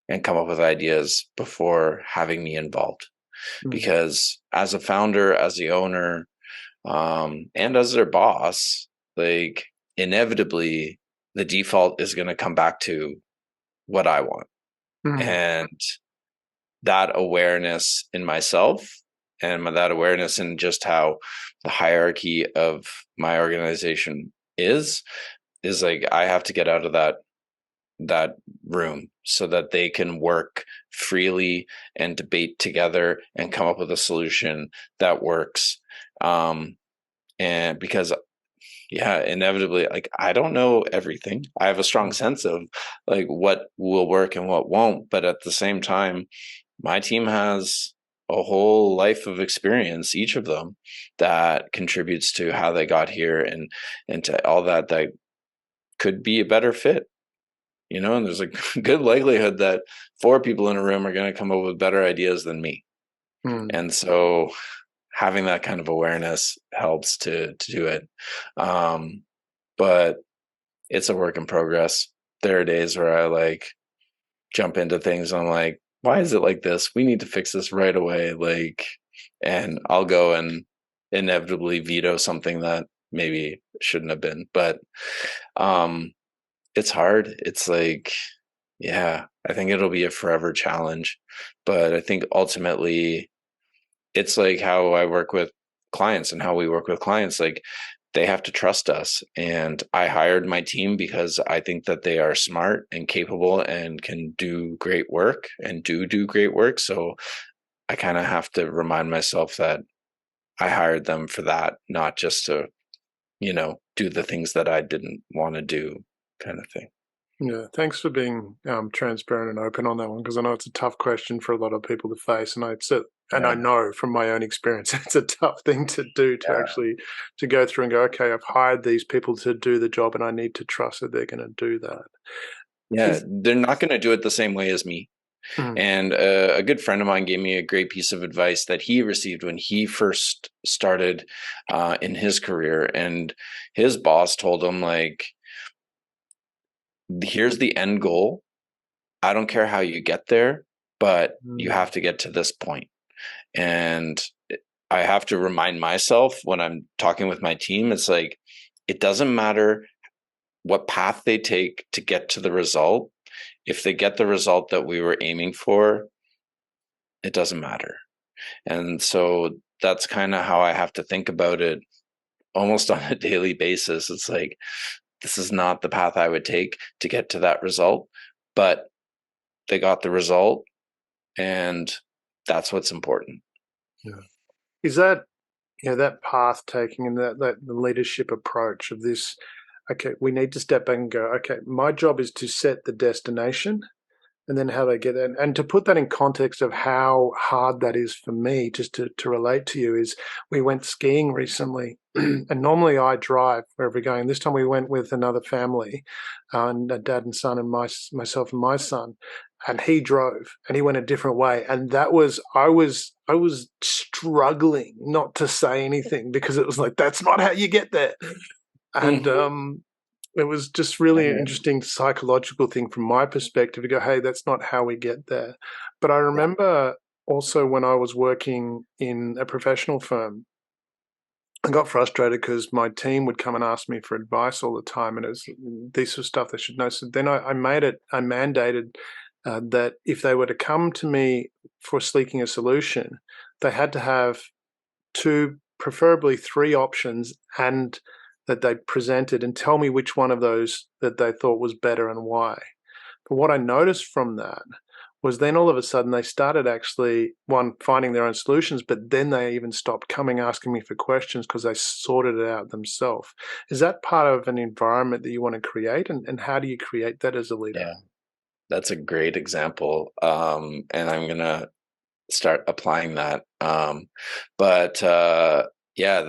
and come up with ideas before having me involved.
Mm.
Because as a founder, as the owner, and as their boss, like inevitably the default is going to come back to what I want.
Mm.
And that awareness in myself and that awareness in just how the hierarchy of my organization is like I have to get out of that room so that they can work freely and debate together and come up with a solution that works. And because inevitably, like I don't know everything. I have a strong sense of like what will work and what won't, but at the same time, my team has a whole life of experience, each of them, that contributes to how they got here and to all that could be a better fit. And there's a good likelihood that 4 people in a room are going to come up with better ideas than me.
Mm.
And so having that kind of awareness helps to do it. But it's a work in progress. There are days where I like jump into things and I'm like, why is it like this? We need to fix this right away. Like, and I'll go and inevitably veto something that maybe shouldn't have been. But it's hard. It's like, yeah, I think it'll be a forever challenge. But I think ultimately it's like how I work with clients and how we work with clients. Like they have to trust us. And I hired my team because I think that they are smart and capable and can do great work and do great work. So I kind of have to remind myself that I hired them for that, not just to, do the things that I didn't want to do kind of thing.
Yeah, thanks for being transparent and open on that one, because I know it's a tough question for a lot of people to face, and I
Yeah.
know from my own experience it's a tough thing to do to
Yeah.
actually to go through and go, okay, I've hired these people to do the job, and I need to trust that they're going to do that.
Yeah.
Is
They're not going to do it the same way as me.
mm,
And a good friend of mine gave me a great piece of advice that he received when he first started in his career. And his boss told him, like, here's the end goal. I don't care how you get there. but you have to get to this point. And I have to remind myself when I'm talking with my team, it's like, it doesn't matter what path they take to get to the result. If they get the result that we were aiming for, it doesn't matter. And so that's kind of how I have to think about it almost on a daily basis. It's like, this is not the path I would take to get to that result, but they got the result, and that's what's important.
Yeah. Is that, that path taking and that the leadership approach of this, okay, we need to step back and go, okay, my job is to set the destination, and then how they get there. And to put that in context of how hard that is for me, just to relate to you, is we went skiing recently, and normally I drive wherever we're going. This time we went with another family, and a dad and son, and myself and my son, and he drove, and he went a different way. And that was, I was struggling not to say anything, because it was like, that's not how you get there. And it was just really an interesting psychological thing from my perspective to go, hey, that's not how we get there. But I remember also when I was working in a professional firm, I got frustrated because my team would come and ask me for advice all the time, and it was this sort of stuff they should know. So then I mandated that if they were to come to me for seeking a solution, they had to have 2, preferably 3 options, and that they presented, and tell me which one of those that they thought was better and why. But what I noticed from that was then all of a sudden they started actually, one, finding their own solutions, but then they even stopped coming asking me for questions because they sorted it out themselves. Is that part of an environment that you want to create? And how do you create that as a leader?
Yeah, that's a great example. And I'm going to start applying that. But yeah,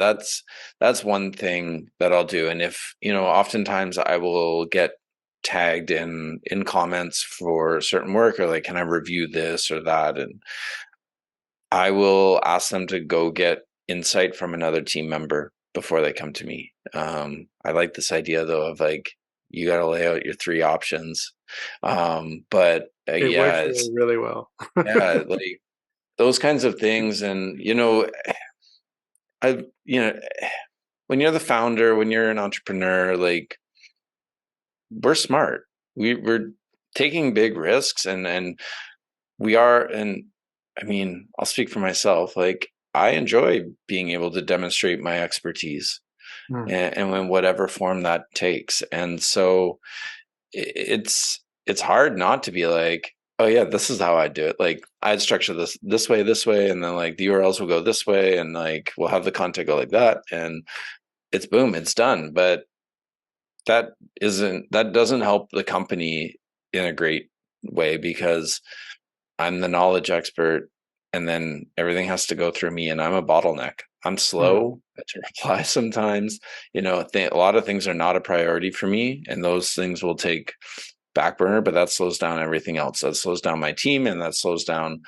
that's one thing that I'll do. And if, oftentimes I will get tagged in comments for certain work, or like, can I review this or that? And I will ask them to go get insight from another team member before they come to me. I like this idea though of like, you got to lay out your 3 options. But
It
yeah,
works really, really well.
yeah, like those kinds of things. And, I, when you're the founder, when you're an entrepreneur, like, we're smart. We're taking big risks, and we are. And I mean, I'll speak for myself. Like, I enjoy being able to demonstrate my expertise, and in whatever form that takes. And so it's hard not to be like, oh yeah, this is how I do it. Like, I'd structure this way, and then like the URLs will go this way, and like we'll have the content go like that, and it's boom, it's done. But that doesn't help the company in a great way, because I'm the knowledge expert, and then everything has to go through me, and I'm a bottleneck. I'm slow to reply sometimes. A lot of things are not a priority for me, and those things will take back burner, but that slows down everything else. That slows down my team, and that slows down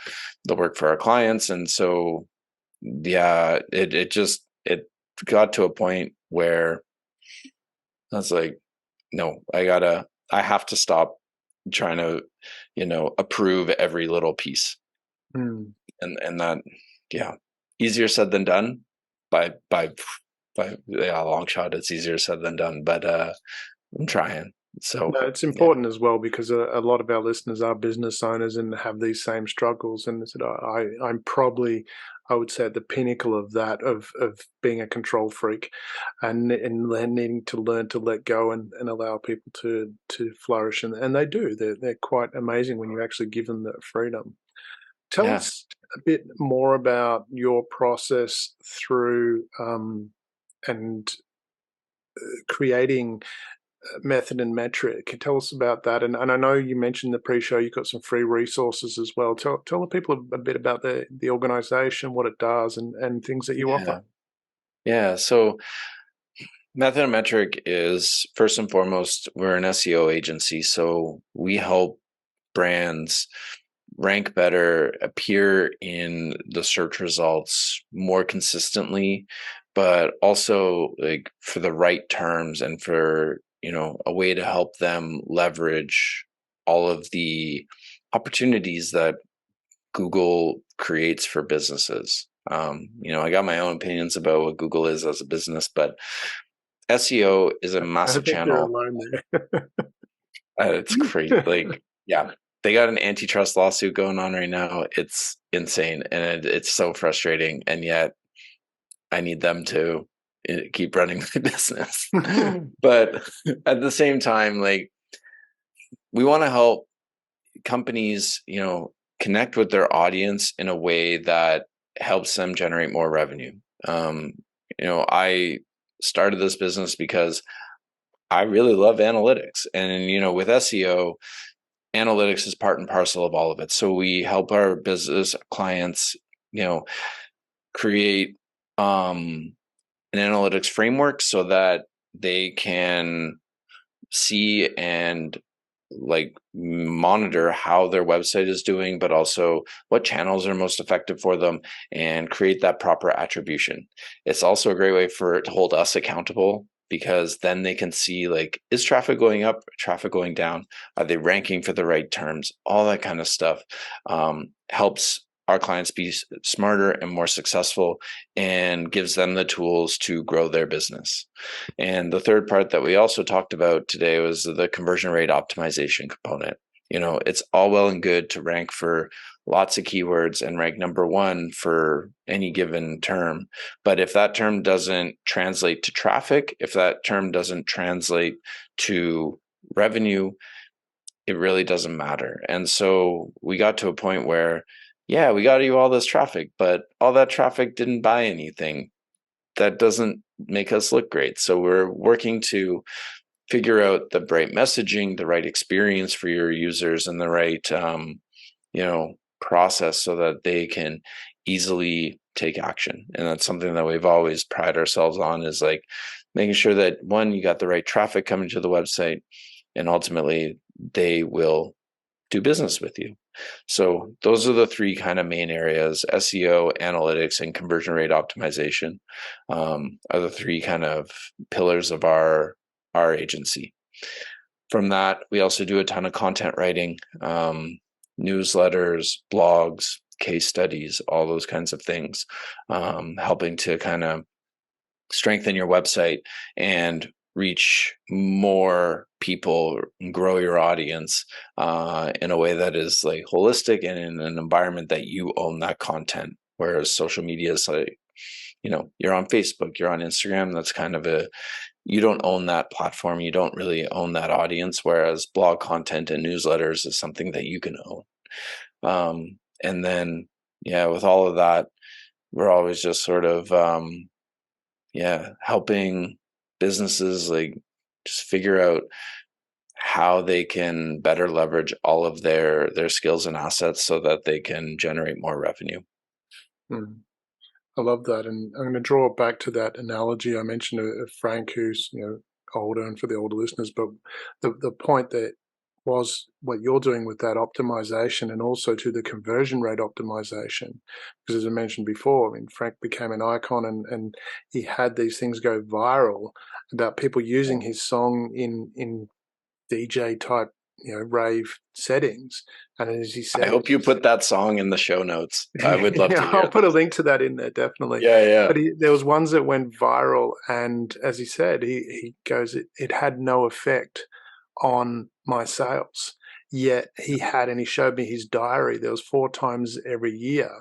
the work for our clients. And so, yeah, it got to a point where I was like, no, I have to stop trying to, approve every little piece. And that, yeah, easier said than done. By yeah, long shot, it's easier said than done, but I'm trying. So
no, it's important as well, because a lot of our listeners are business owners and have these same struggles. And I'm probably, I would say, at the pinnacle of that, of being a control freak, and needing to learn to let go and allow people to flourish. And they do. They're quite amazing when you actually give them that freedom. Tell us a bit more about your process through and creating method and metric. Tell us about that. And I know you mentioned the pre-show, you've got some free resources as well. Tell the people a bit about the organization, what it does, and things that you offer.
Yeah. So method and metric is, first and foremost, we're an SEO agency. So we help brands rank better, appear in the search results more consistently, but also like for the right terms, and for, a way to help them leverage all of the opportunities that Google creates for businesses. I got my own opinions about what Google is as a business, but SEO is a
I
massive
think you're
channel.
alone there.
It's crazy. Like, yeah, they got an antitrust lawsuit going on right now. It's insane, and it's so frustrating. And yet, I need them to keep running the business. But at the same time, like, we want to help companies, connect with their audience in a way that helps them generate more revenue. Um, I started this business because I really love analytics, and with SEO, analytics is part and parcel of all of it. So we help our business clients, create an analytics framework so that they can see and like monitor how their website is doing, but also what channels are most effective for them, and create that proper attribution. It's also a great way to hold us accountable, because then they can see, like, is traffic going up, traffic going down, are they ranking for the right terms, all that kind of stuff. Helps our clients be smarter and more successful, and gives them the tools to grow their business. And the third part that we also talked about today was the conversion rate optimization component. It's all well and good to rank for lots of keywords and rank number one for any given term. But if that term doesn't translate to traffic, if that term doesn't translate to revenue, it really doesn't matter. And so we got to a point where, yeah, we got you all this traffic, but all that traffic didn't buy anything. That doesn't make us look great. So we're working to figure out the right messaging, the right experience for your users, and the right, process so that they can easily take action. And that's something that we've always prided ourselves on, is like making sure that, one, you got the right traffic coming to the website, and ultimately they will do business with you. So those are the three kind of main areas: SEO, analytics, and conversion rate optimization, are the three kind of pillars of our agency. From that, we also do a ton of content writing, newsletters, blogs, case studies, all those kinds of things, helping to kind of strengthen your website and reach more people, grow your audience in a way that is like holistic and in an environment that you own that content. Whereas social media is like, you're on Facebook, you're on Instagram, that's kind of you don't own that platform, you don't really own that audience. Whereas blog content and newsletters is something that you can own. And then, with all of that, we're always just sort of, helping businesses like just figure out how they can better leverage all of their skills and assets so that they can generate more revenue.
I love that, and I'm going to draw back to that analogy I mentioned of Frank, who's older, and for the older listeners, but the point that was what you're doing with that optimization, and also to the conversion rate optimization, because as I mentioned before, I mean, Frank became an icon, and he had these things go viral about people using his song in DJ type rave settings. And as he
I
said,
hope you put that song in the show notes. I would love to
yeah,
hear
I'll put a
this.
link to that in there, definitely.
Yeah.
But there was ones that went viral, and as he said, he goes, it had no effect on my sales. Yet he had, and he showed me his diary. There was 4 times every year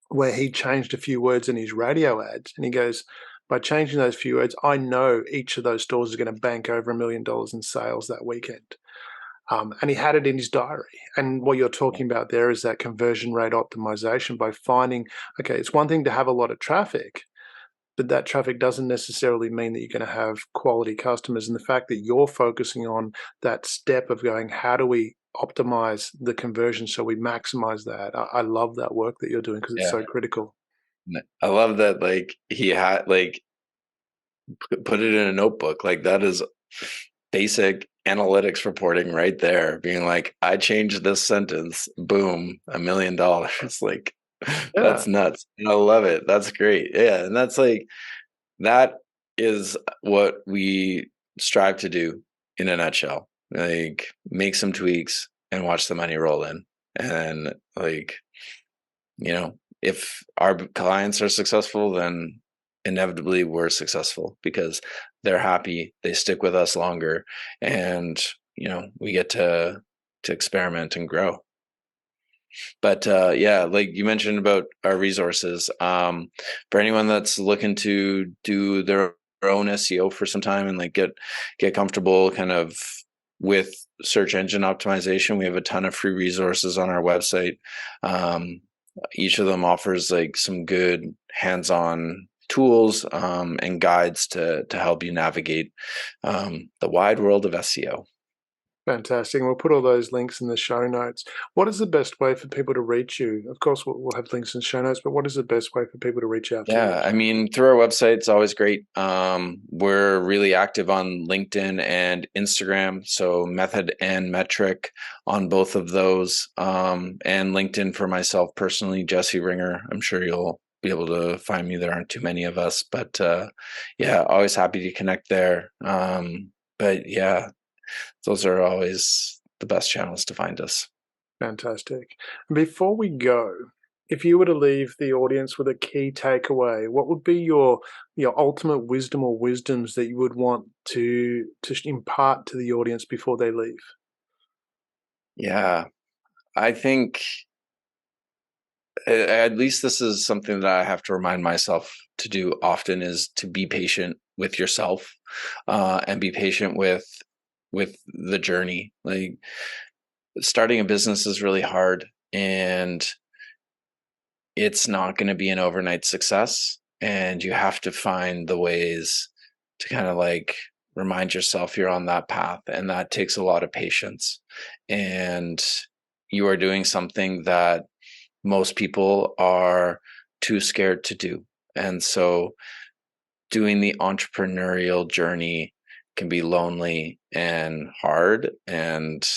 where he changed a few words in his radio ads, and he goes, by changing those few words, I know each of those stores is going to bank over $1 million in sales that weekend. And he had it in his diary. And what you're talking about there is that conversion rate optimization, by finding, okay, it's one thing to have a lot of traffic, but that traffic doesn't necessarily mean that you're going to have quality customers. And the fact that you're focusing on that step of going, how do we optimize the conversion so we maximize that? I love that work that you're doing, because it's
Yeah.
so critical.
I love that, like, he had like put it in a notebook. Like, that is basic analytics reporting right there, being like, I changed this sentence, boom, $1 million. Like,
Yeah.
that's nuts. And I love it. That's great. Yeah. And that's like, that is what we strive to do in a nutshell. Like, make some tweaks and watch the money roll in. And like, if our clients are successful, then inevitably we're successful because they're happy, they stick with us longer, and we get to experiment and grow. But yeah, like you mentioned about our resources, for anyone that's looking to do their own SEO for some time and like get comfortable kind of with search engine optimization, we have a ton of free resources on our website. Each of them offers like some good hands-on tools and guides to help you navigate the wide world of SEO.
Fantastic. And we'll put all those links in the show notes. What is the best way for people to reach you? Of course, we'll have links in show notes, but what is the best way for people to reach out to you?
Yeah, I mean, through our website, it's always great. We're really active on LinkedIn and Instagram, so Method and Metric on both of those. And LinkedIn for myself personally, Jesse Ringer. I'm sure you'll be able to find me. There aren't too many of us, but yeah, always happy to connect there. But yeah, those are always the best channels to find us.
Fantastic. Before we go, if you were to leave the audience with a key takeaway, what would be your ultimate wisdom or wisdoms that you would want to impart to the audience before they leave?
Yeah, I think at least this is something that I have to remind myself to do often, is to be patient with yourself and be patient with the journey. Like, starting a business is really hard, and it's not going to be an overnight success, and you have to find the ways to kind of like remind yourself you're on that path, and that takes a lot of patience. And you are doing something that most people are too scared to do. And so doing the entrepreneurial journey can be lonely and hard, and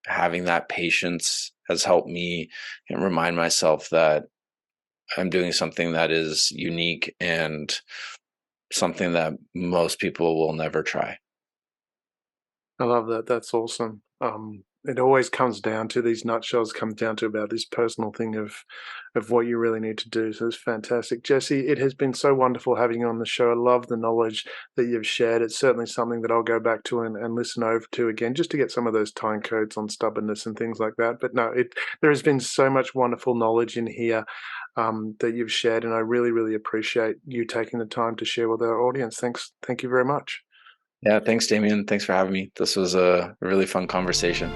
having that patience has helped me remind myself that I'm doing something that is unique and something that most people will never try.
I love that. That's awesome. It always comes down to, these nutshells comes down to about this personal thing of what you really need to do. So it's fantastic. Jesse, it has been so wonderful having you on the show. I love the knowledge that you've shared. It's certainly something that I'll go back to and listen over to again, just to get some of those time codes on stubbornness and things like that. But no, there has been so much wonderful knowledge in here that you've shared, and I really, really appreciate you taking the time to share with our audience. Thanks. Thank you very much.
Yeah, thanks, Damian. Thanks for having me. This was a really fun conversation.